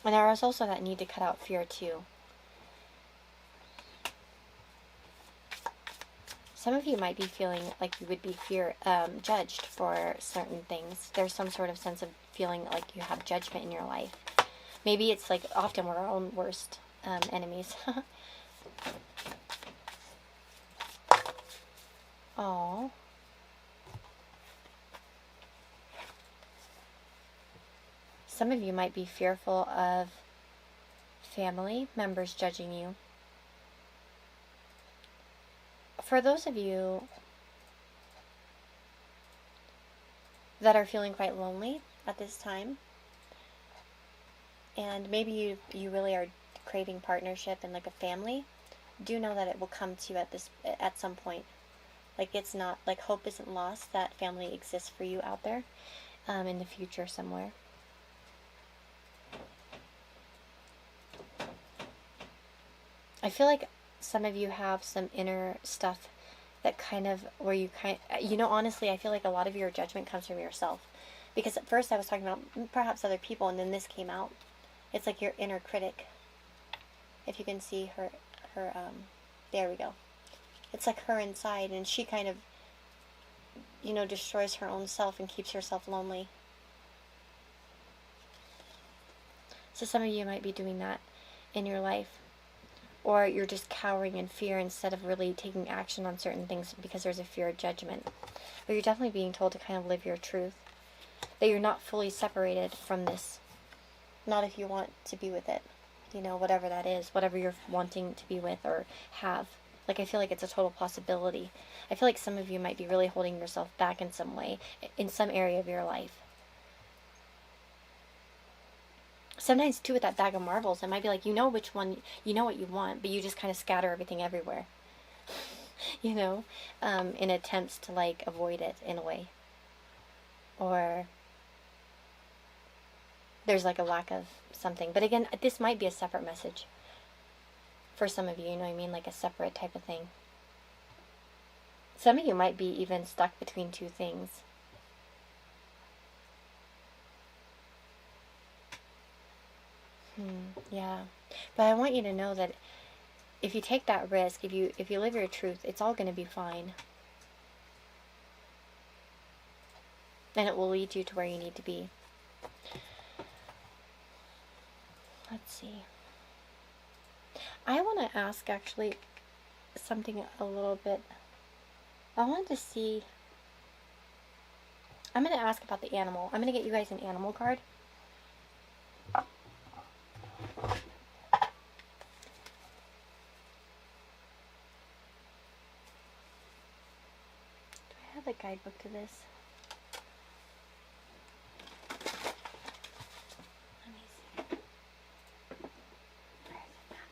And there is also that need to cut out fear too. Some of you might be feeling like you would be judged for certain things. There's some sort of sense of feeling like you have judgment in your life. Maybe it's like often we're our own worst enemies. Oh. Some of you might be fearful of family members judging you. For those of you that are feeling quite lonely at this time, and maybe you really are craving partnership and like a family, do know that it will come to you at some point. Like, it's not, like, hope isn't lost. That family exists for you out there in the future somewhere. I feel like some of you have some inner stuff that kind of, where honestly, I feel like a lot of your judgment comes from yourself. Because at first I was talking about perhaps other people, and then this came out. It's like your inner critic. If you can see her, there we go. It's like her inside, and she kind of, destroys her own self and keeps herself lonely. So some of you might be doing that in your life. Or you're just cowering in fear instead of really taking action on certain things because there's a fear of judgment. But you're definitely being told to kind of live your truth. That you're not fully separated from this. Not if you want to be with it. Whatever that is. Whatever you're wanting to be with or have. Like, I feel like it's a total possibility. I feel like some of you might be really holding yourself back in some way. In some area of your life. Sometimes, too, with that bag of marbles, it might be like, which one, what you want, but you just kind of scatter everything everywhere. In attempts to, like, avoid it in a way. Or there's, like, a lack of something. But again, this might be a separate message. For some of you, you know what I mean? Like a separate type of thing. Some of you might be even stuck between two things. Yeah. But I want you to know that if you take that risk, if you live your truth, it's all going to be fine. And it will lead you to where you need to be. Let's see. I want to ask actually something a little bit. I wanted to see. I'm going to ask about the animal. I'm going to get you guys an animal card. The guidebook to this. Let me see. Where is it at?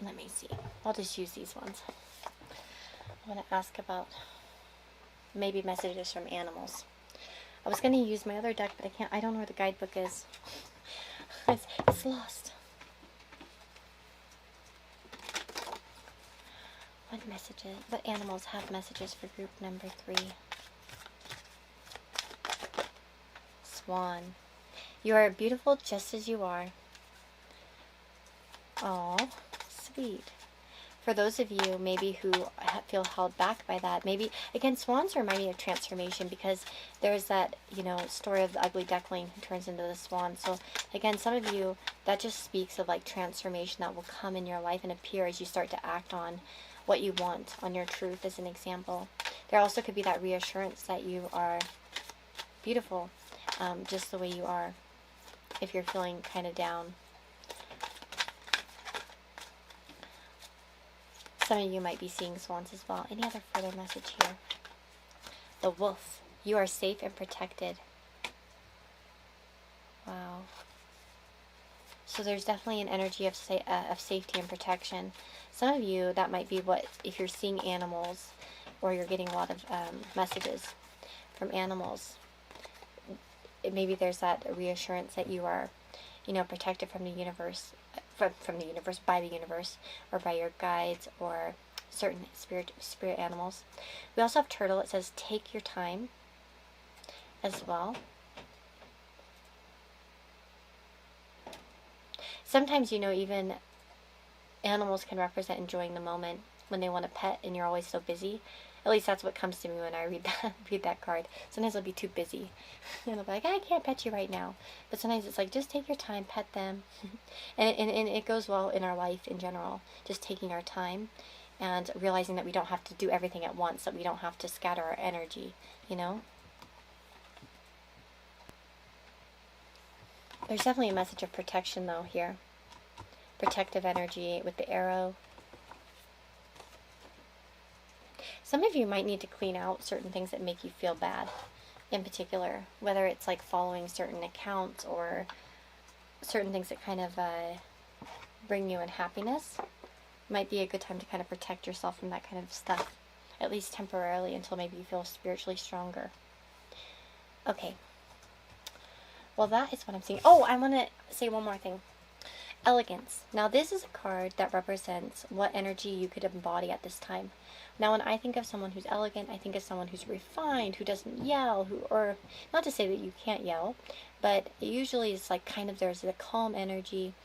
let me see. I'll just use these ones. I want to ask about maybe messages from animals. I was going to use my other deck, but I can't. I don't know where the guidebook is. It's lost. What messages? What animals have messages for group number 3? Swan. You are beautiful just as you are. Oh, sweet. For those of you maybe who feel held back by that, maybe, again, swans remind me of transformation, because there's that, story of the ugly duckling who turns into the swan. So, again, some of you, that just speaks of, like, transformation that will come in your life and appear as you start to act on what you want, on your truth, as an example. There also could be that reassurance that you are beautiful, just the way you are, if you're feeling kind of down. Some of you might be seeing swans as well. Any other further message here? The wolf. You are safe and protected. Wow. So there's definitely an energy of safety and protection. Some of you, that might be what, if you're seeing animals, or you're getting a lot of messages from animals, maybe there's that reassurance that you are, protected from the universe, from the universe, by the universe, or by your guides, or certain spirit animals. We also have turtle. It says take your time as well. Sometimes, even animals can represent enjoying the moment when they want a pet and you're always so busy. At least that's what comes to me when I read that card. Sometimes I'll be too busy. And I'll be like, I can't pet you right now. But sometimes it's like, just take your time, pet them. and it goes well in our life in general. Just taking our time and realizing that we don't have to do everything at once, that we don't have to scatter our energy, There's definitely a message of protection, though, here. Protective energy with the arrow. Some of you might need to clean out certain things that make you feel bad, in particular, whether it's like following certain accounts or certain things that kind of bring you unhappiness. Might be a good time to kind of protect yourself from that kind of stuff, at least temporarily, until maybe you feel spiritually stronger. Okay. Well, that is what I'm seeing. Oh, I want to say one more thing. Elegance. Now, this is a card that represents what energy you could embody at this time. Now, when I think of someone who's elegant, I think of someone who's refined, who doesn't yell, or not to say that you can't yell, but it usually is like kind of there's a calm energy,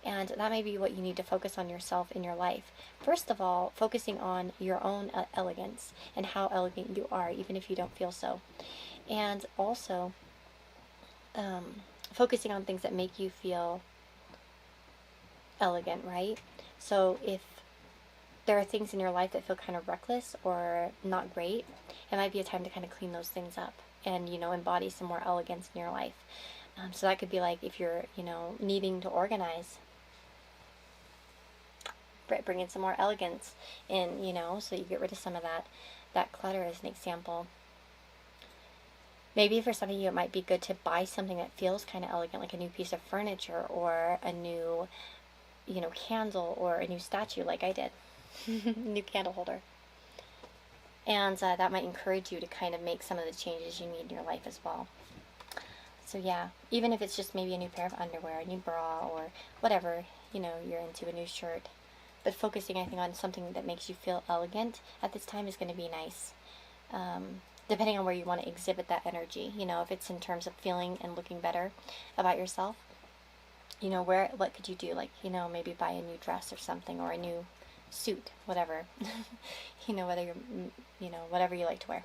and that may be what you need to focus on yourself in your life. First of all, focusing on your own elegance and how elegant you are, even if you don't feel so. And also, focusing on things that make you feel elegant, right? So if there are things in your life that feel kind of reckless or not great, it might be a time to kind of clean those things up and, embody some more elegance in your life. So that could be like if you're, needing to organize, bring in some more elegance in, so you get rid of some of that clutter, as an example. Maybe for some of you, it might be good to buy something that feels kind of elegant, like a new piece of furniture or a new, candle or a new statue, like I did. New candle holder. And that might encourage you to kind of make some of the changes you need in your life as well. So yeah, even if it's just maybe a new pair of underwear, a new bra, or whatever, you're into, a new shirt. But focusing, I think, on something that makes you feel elegant at this time is going to be nice. Depending on where you want to exhibit that energy, if it's in terms of feeling and looking better about yourself, what could you do? Like, maybe buy a new dress or something, or a new suit, whatever, whether you're, whatever you like to wear.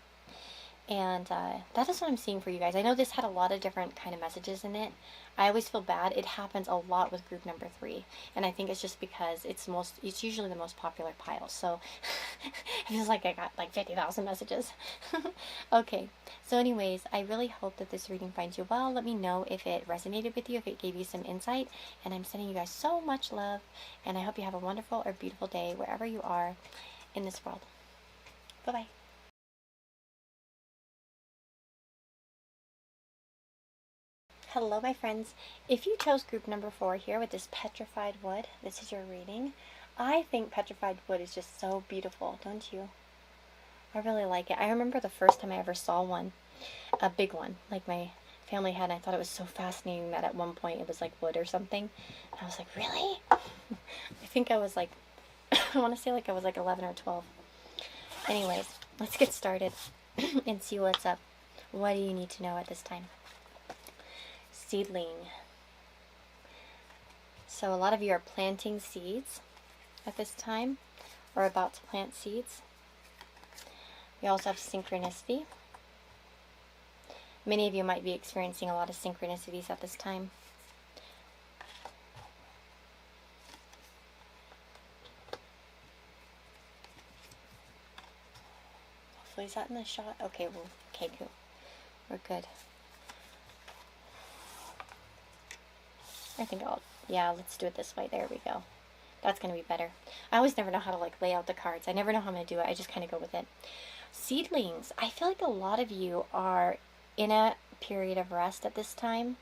And that is what I'm seeing for you guys. I know this had a lot of different kind of messages in it. I always feel bad. It happens a lot with group number 3, and I think it's just because it's usually the most popular pile. So it feels like I got like 50,000 messages. Okay, so anyways, I really hope that this reading finds you well. Let me know if it resonated with you, if it gave you some insight, and I'm sending you guys so much love, and I hope you have a wonderful or beautiful day wherever you are in this world. Bye-bye. Hello, my friends. If you chose group number 4 here with this petrified wood, this is your reading. I think petrified wood is just so beautiful, don't you? I really like it. I remember the first time I ever saw one, a big one, like my family had, and I thought it was so fascinating that at one point it was like wood or something. And I was like, really? I think I was like, I want to say like I was like 11 or 12. Anyways, let's get started and see what's up. What do you need to know at this time? Seedling. So a lot of you are planting seeds at this time, or about to plant seeds. We also have synchronicity. Many of you might be experiencing a lot of synchronicities at this time. Hopefully, is that in the shot? Okay, well, okay, cool. We're good. I think yeah, let's do it this way. There we go. That's going to be better. I always never know how to like lay out the cards. I never know how I'm going to do it. I just kind of go with it. Seedlings. I feel like a lot of you are in a period of rest at this time.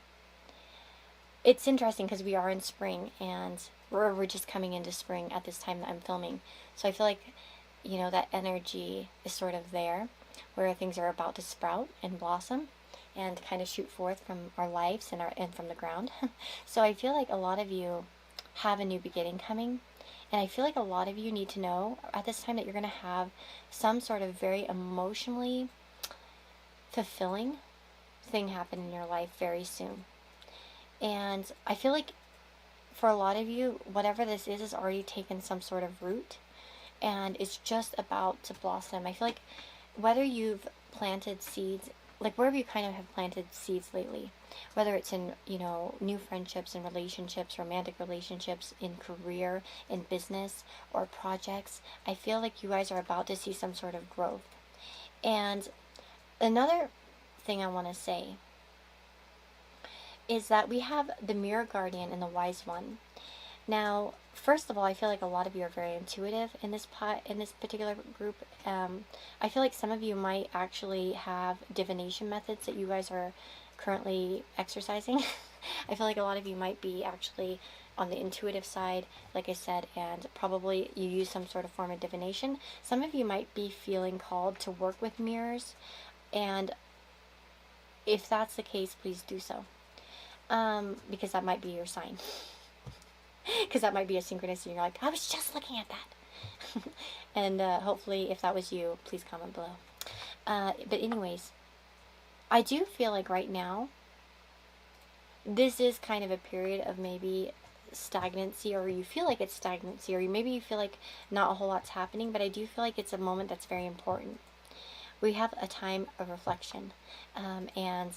It's interesting because we are in spring and we're just coming into spring at this time that I'm filming. So I feel like, you know, that energy is sort of there where things are about to sprout and blossom and kind of shoot forth from our lives and from the ground. So I feel like a lot of you have a new beginning coming, and I feel like a lot of you need to know at this time that you're going to have some sort of very emotionally fulfilling thing happen in your life very soon. And I feel like for a lot of you, whatever this is already taken some sort of root and it's just about to blossom. I feel like whether you've planted seeds, like wherever you kind of have planted seeds lately, whether it's in, you know, new friendships and relationships, romantic relationships, in career, in business, or projects, I feel like you guys are about to see some sort of growth. And another thing I want to say is that we have the Mirror Guardian and the Wise One. Now, first of all, I feel like a lot of you are very intuitive in this particular group. I feel like some of you might actually have divination methods that you guys are currently exercising. I feel like a lot of you might be actually on the intuitive side, like I said, and probably you use some sort of form of divination. Some of you might be feeling called to work with mirrors, and if that's the case, please do so. Because that might be your sign. Because that might be a synchronicity and you're like, I was just looking at that. And hopefully if that was you, please comment below. But anyways, I do feel like right now this is kind of a period of maybe stagnancy, or you feel like it's stagnancy, or maybe you feel like not a whole lot's happening, but I do feel like it's a moment that's very important. We have a time of reflection, and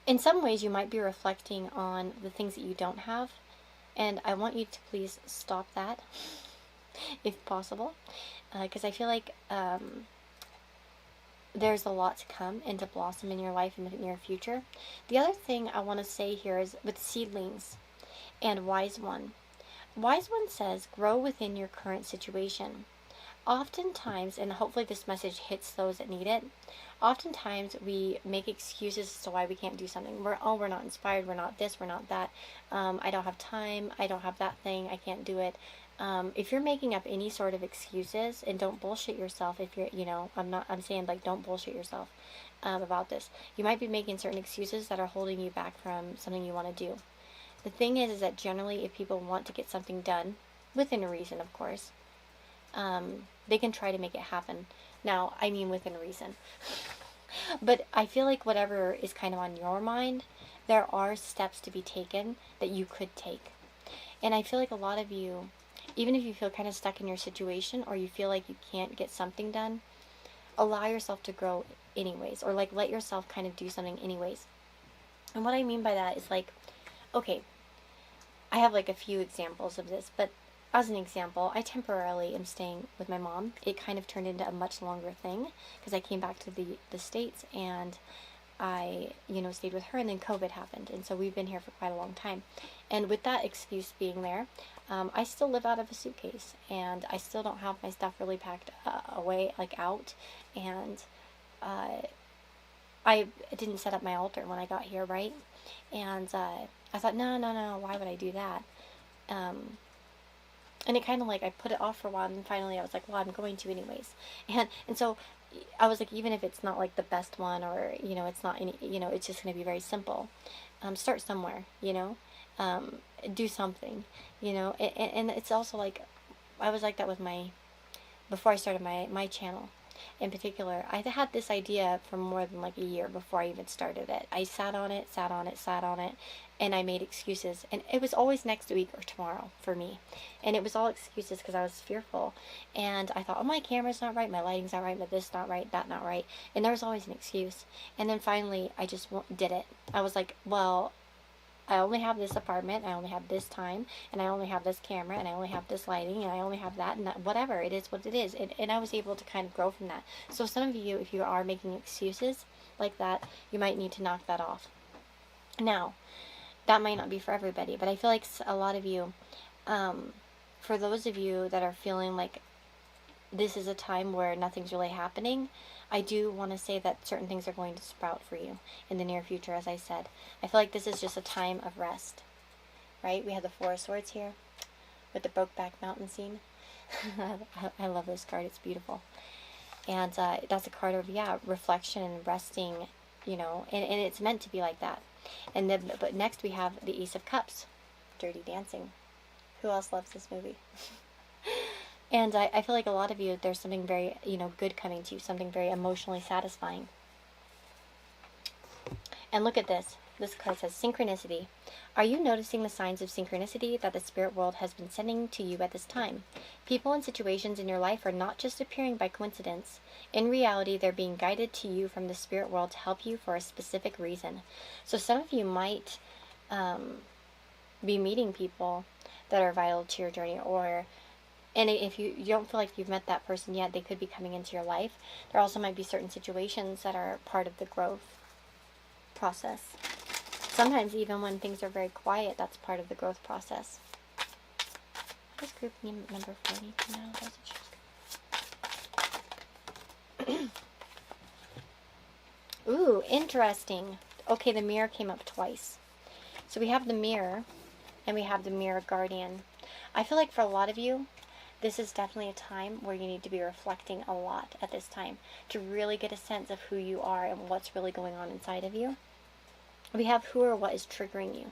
in some ways, you might be reflecting on the things that you don't have, and I want you to please stop that, if possible, because I feel like there's a lot to come and to blossom in your life in the near future. The other thing I want to say here is with seedlings and Wise One. Wise One says, grow within your current situation. Oftentimes, and hopefully this message hits those that need it, oftentimes we make excuses as to why we can't do something. We're not inspired, we're not this, we're not that, I don't have time, I don't have that thing, I can't do it. If you're making up any sort of excuses, and don't bullshit yourself if you're, you know, I'm saying like don't bullshit yourself about this. You might be making certain excuses that are holding you back from something you want to do. The thing is that generally if people want to get something done, within a reason of course, they can try to make it happen. Now, I mean within reason. But I feel like whatever is kind of on your mind, there are steps to be taken that you could take. And I feel like a lot of you, even if you feel kind of stuck in your situation, or you feel like you can't get something done, allow yourself to grow anyways, or like let yourself kind of do something anyways. And what I mean by that is like, okay, I have like a few examples of this, but as an example, I temporarily am staying with my mom. It kind of turned into a much longer thing because I came back to the States and I, you know, stayed with her, and then COVID happened. And so we've been here for quite a long time. And with that excuse being there, I still live out of a suitcase, and I still don't have my stuff really packed away, like out. And I didn't set up my altar when I got here, right? And I thought, no, why would I do that? And it kind of like, I put it off for a while, and finally I was like, well, I'm going to anyways. And so I was like, even if it's not like the best one, or, you know, it's not any, you know, it's just going to be very simple. Start somewhere, you know, do something, you know, and it's also like, I was like that with before I started my channel. In particular, I had this idea for more than like a year before I even started it. I sat on it, and I made excuses. And it was always next week or tomorrow for me. And it was all excuses because I was fearful. And I thought, oh, my camera's not right, my lighting's not right, my this not right, that not right. And there was always an excuse. And then finally, I just did it. I was like, well, I only have this apartment, I only have this time, and I only have this camera, and I only have this lighting, and I only have that, and that, whatever, it is what it is. And I was able to kind of grow from that. So some of you, if you are making excuses like that, you might need to knock that off. Now, that might not be for everybody, but I feel like a lot of you, for those of you that are feeling like this is a time where nothing's really happening, I do want to say that certain things are going to sprout for you in the near future, as I said. I feel like this is just a time of rest, right? We have the Four of Swords here with the Brokeback Mountain scene. I love this card. It's beautiful. And that's a card of, yeah, reflection and resting, you know, and it's meant to be like that. And then, but next we have the Ace of Cups, Dirty Dancing. Who else loves this movie? And I feel like a lot of you, there's something very, you know, good coming to you, something very emotionally satisfying. And look at this. This card says synchronicity. Are you noticing the signs of synchronicity that the spirit world has been sending to you at this time? People and situations in your life are not just appearing by coincidence. In reality, they're being guided to you from the spirit world to help you for a specific reason. So some of you might be meeting people that are vital to your journey, and if you don't feel like you've met that person yet, they could be coming into your life. There also might be certain situations that are part of the growth process. Sometimes even when things are very quiet, that's part of the growth process. What does group number 4 need to know? Does it Ooh, interesting. Okay, the mirror came up twice. So we have the mirror, and we have the mirror guardian. I feel like for a lot of you, this is definitely a time where you need to be reflecting a lot at this time to really get a sense of who you are and what's really going on inside of you. We have who or what is triggering you.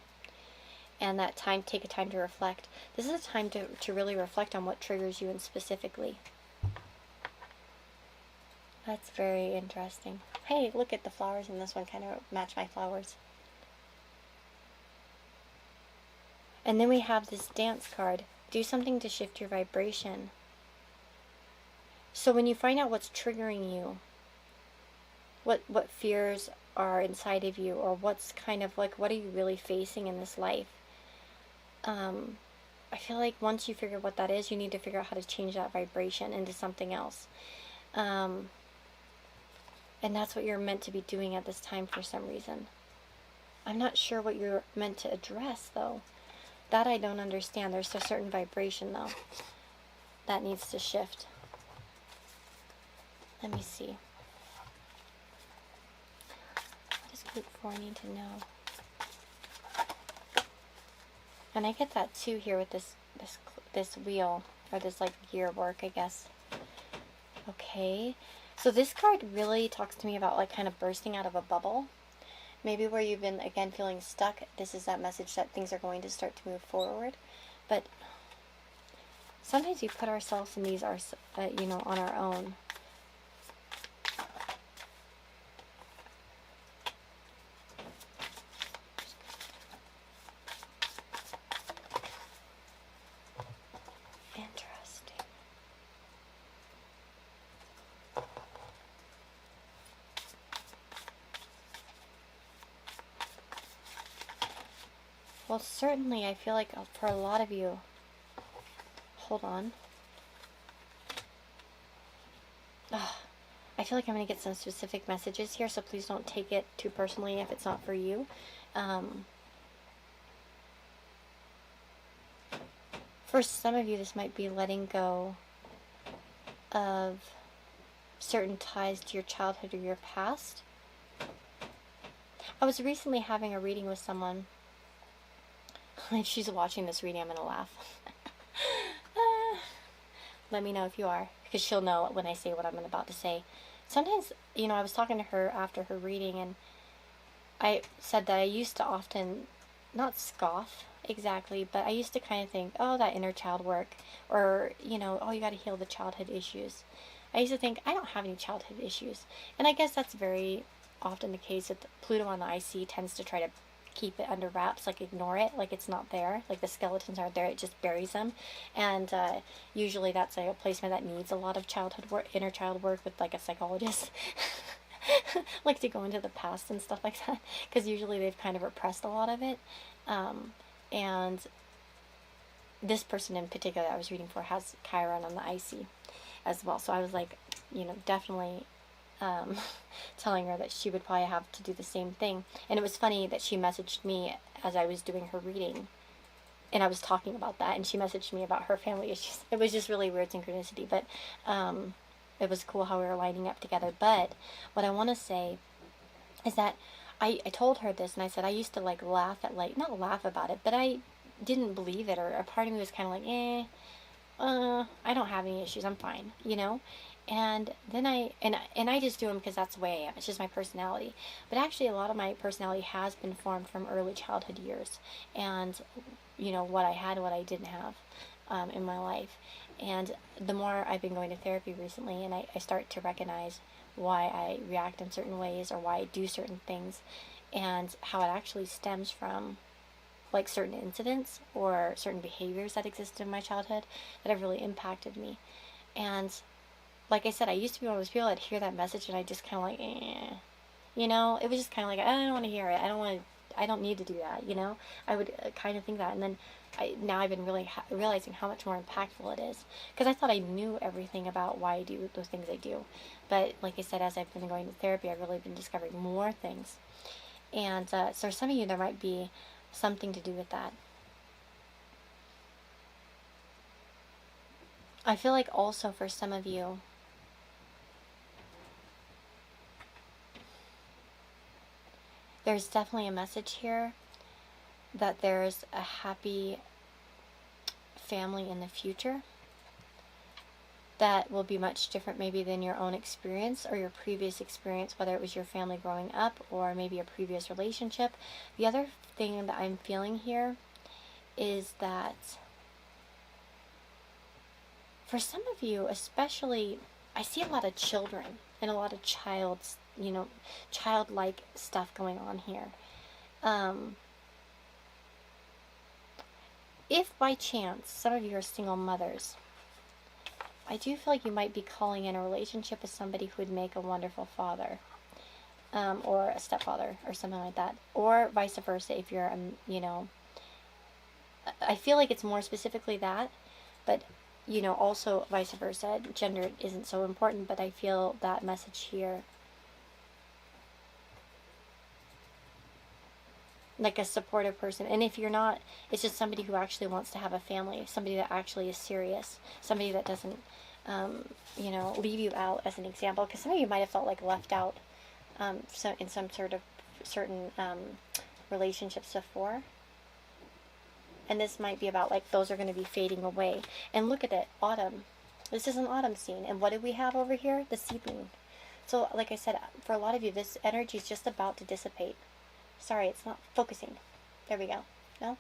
And that time, take a time to reflect. This is a time to really reflect on what triggers you and specifically. That's very interesting. Hey, look at the flowers in this one, kind of match my flowers. And then we have this dance card. Do something to shift your vibration. So when you find out what's triggering you, what fears are inside of you, or what's kind of like, what are you really facing in this life? I feel like once you figure what that is, you need to figure out how to change that vibration into something else. And that's what you're meant to be doing at this time for some reason. I'm not sure what you're meant to address, though. That I don't understand. There's a certain vibration, though, that needs to shift. Let me see. What does group 4 need to know? And I get that too here with this wheel, or this like gear work, I guess. Okay. So this card really talks to me about like kind of bursting out of a bubble. Maybe where you've been, again, feeling stuck. This is that message that things are going to start to move forward. But sometimes we put ourselves in these, you know, on our own. Interesting. Well, certainly, I feel like for a lot of you, hold on. I feel like I'm going to get some specific messages here, so please don't take it too personally if it's not for you. For some of you, this might be letting go of certain ties to your childhood or your past. I was recently having a reading with someone. If she's watching this reading, I'm going to laugh. Ah, let me know if you are, because she'll know when I say what I'm about to say. Sometimes, you know, I was talking to her after her reading, and I said that I used to often, not scoff exactly, but I used to kind of think, oh, that inner child work, or, you know, oh, you got to heal the childhood issues. I used to think, I don't have any childhood issues. And I guess that's very often the case that Pluto on the IC tends to try to keep it under wraps, like ignore it, like it's not there, like the skeletons aren't there, it just buries them. And usually that's like a placement that needs a lot of childhood work, inner child work with like a psychologist. Like to go into the past and stuff like that, because usually they've kind of repressed a lot of it. And this person in particular that I was reading for has Chiron on the IC as well. So I was like, you know, definitely telling her that she would probably have to do the same thing. And it was funny that she messaged me as I was doing her reading, and I was talking about that, and she messaged me about her family issues. It was just really weird synchronicity, but it was cool how we were lining up together. But what I want to say is that I told her this, and I said I used to like laugh at, like, not laugh about it, but I didn't believe it, or a part of me was kind of like, I don't have any issues, I'm fine, you know? And then I just do them because that's the way I am. It's just my personality. But actually, a lot of my personality has been formed from early childhood years, and you know what I had, what I didn't have in my life. And the more I've been going to therapy recently, and I start to recognize why I react in certain ways or why I do certain things, and how it actually stems from like certain incidents or certain behaviors that existed in my childhood that have really impacted me. And like I said, I used to be one of those people that hear that message and I just kind of like, you know, it was just kind of like, I don't want to hear it. I don't need to do that, you know. I would kind of think that, and then now I've been really realizing how much more impactful it is, because I thought I knew everything about why I do the things I do, but like I said, as I've been going to therapy, I've really been discovering more things. And so some of you, there might be something to do with that. I feel like also for some of you, there's definitely a message here that there's a happy family in the future that will be much different maybe than your own experience or your previous experience, whether it was your family growing up or maybe a previous relationship. The other thing that I'm feeling here is that for some of you, especially, I see a lot of children and a lot of childlike stuff going on here. If by chance some of you are single mothers, I do feel like you might be calling in a relationship with somebody who would make a wonderful father, or a stepfather or something like that, or vice versa if you're, I feel like it's more specifically that, but also vice versa. Gender isn't so important, but I feel that message here. Like a supportive person. And if you're not, it's just somebody who actually wants to have a family, somebody that actually is serious, somebody that doesn't, leave you out as an example. Because some of you might have felt like left out in some sort of certain relationships before. And this might be about like those are going to be fading away. And look at it, autumn. This is an autumn scene. And what do we have over here? The seedling. So like I said, for a lot of you, this energy is just about to dissipate. Sorry, it's not focusing. There we go. No?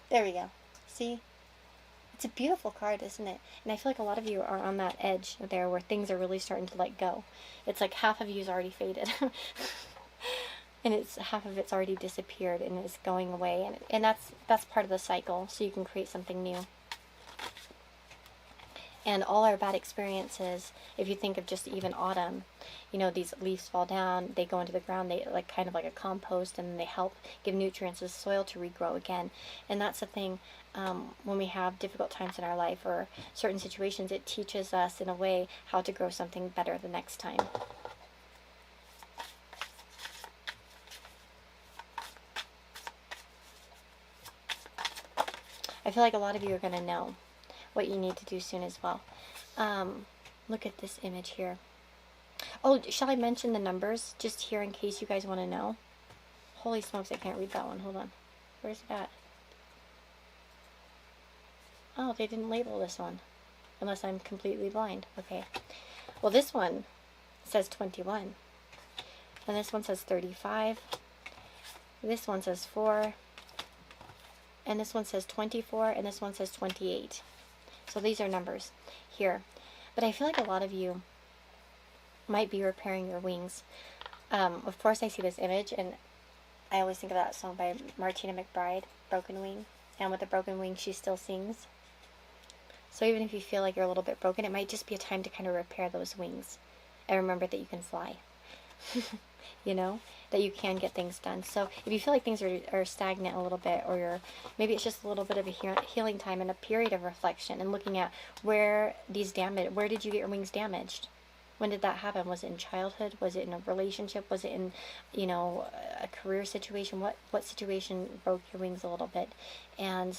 There we go. See? It's a beautiful card, isn't it? And I feel like a lot of you are on that edge there where things are really starting to let go. It's like half of you's already faded. And it's half of it's already disappeared and is going away. And that's part of the cycle, so you can create something new. And all our bad experiences, if you think of just even autumn, these leaves fall down, they go into the ground, they like kind of like a compost, and they help give nutrients to the soil to regrow again. And that's the thing, when we have difficult times in our life or certain situations, it teaches us in a way how to grow something better the next time. I feel like a lot of you are going to know what you need to do soon as well. Look at this image here. Oh, shall I mention the numbers just here in case you guys want to know? Holy smokes, I can't read that one. Hold on. Where's it at? Oh, they didn't label this one. Unless I'm completely blind. Okay. Well, this one says 21. And this one says 35. This one says 4. And this one says 24. And this one says 28. So these are numbers here. But I feel like a lot of you might be repairing your wings. Of course, I see this image, and I always think of that song by Martina McBride, Broken Wing. And with a broken wing, she still sings. So even if you feel like you're a little bit broken, it might just be a time to kind of repair those wings. And remember that you can fly. You know, that you can get things done. So if you feel like things are stagnant a little bit, or maybe it's just a little bit of a healing time and a period of reflection and looking at where did you get your wings damaged? When did that happen? Was it in childhood? Was it in a relationship? Was it in, you know, a career situation? What situation broke your wings a little bit? And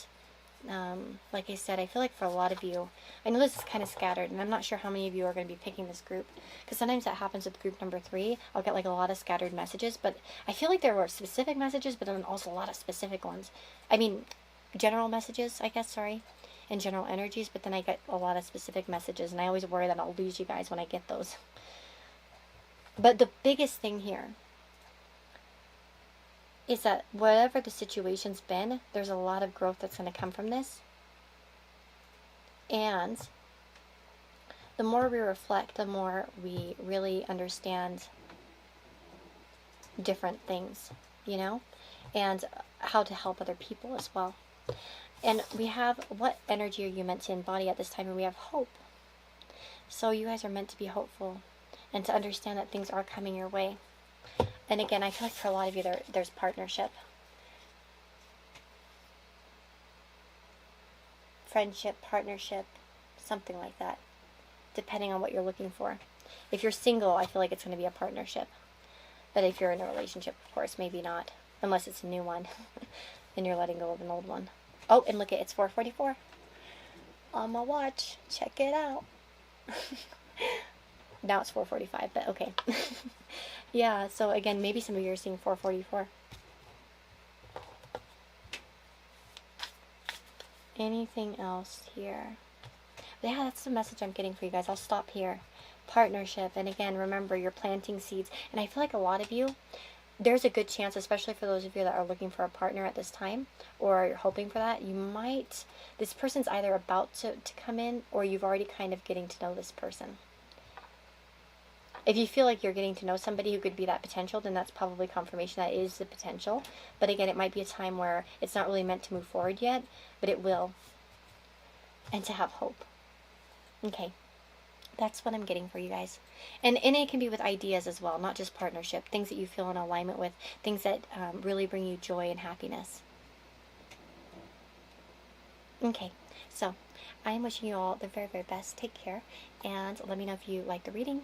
like I said, I feel like for a lot of you, I know this is kind of scattered, and I'm not sure how many of you are going to be picking this group, because sometimes that happens with group number 3. I'll get like a lot of scattered messages, but I feel like there were specific messages, but then also a lot of specific ones. I mean, general messages, I guess, sorry, and general energies, but then I get a lot of specific messages, and I always worry that I'll lose you guys when I get those. But the biggest thing here is that whatever the situation's been, there's a lot of growth that's going to come from this. And the more we reflect, the more we really understand different things, you know, and how to help other people as well. And we have, what energy are you meant to embody at this time? And we have hope. So you guys are meant to be hopeful and to understand that things are coming your way. And again, I feel like for a lot of you, there's partnership. Friendship, partnership, something like that. Depending on what you're looking for. If you're single, I feel like it's going to be a partnership. But if you're in a relationship, of course, maybe not. Unless it's a new one. And you're letting go of an old one. Oh, and look, it's 4:44. On my watch. Check it out. Now it's 4:45, but okay. Yeah, so again, maybe some of you are seeing 4:44. Anything else here? But yeah, that's the message I'm getting for you guys. I'll stop here. Partnership. And again, remember, you're planting seeds. And I feel like a lot of you, there's a good chance, especially for those of you that are looking for a partner at this time, or you're hoping for that, this person's either about to come in, or you've already kind of getting to know this person. If you feel like you're getting to know somebody who could be that potential, then that's probably confirmation that is the potential. But again, it might be a time where it's not really meant to move forward yet, but it will. And to have hope. Okay. That's what I'm getting for you guys. And it can be with ideas as well, not just partnership. Things that you feel in alignment with. Things that really bring you joy and happiness. Okay. So, I am wishing you all the very, very best. Take care. And let me know if you liked the reading.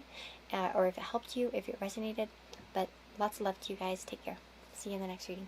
Or if it helped you, if it resonated. But lots of love to you guys. Take care. See you in the next reading.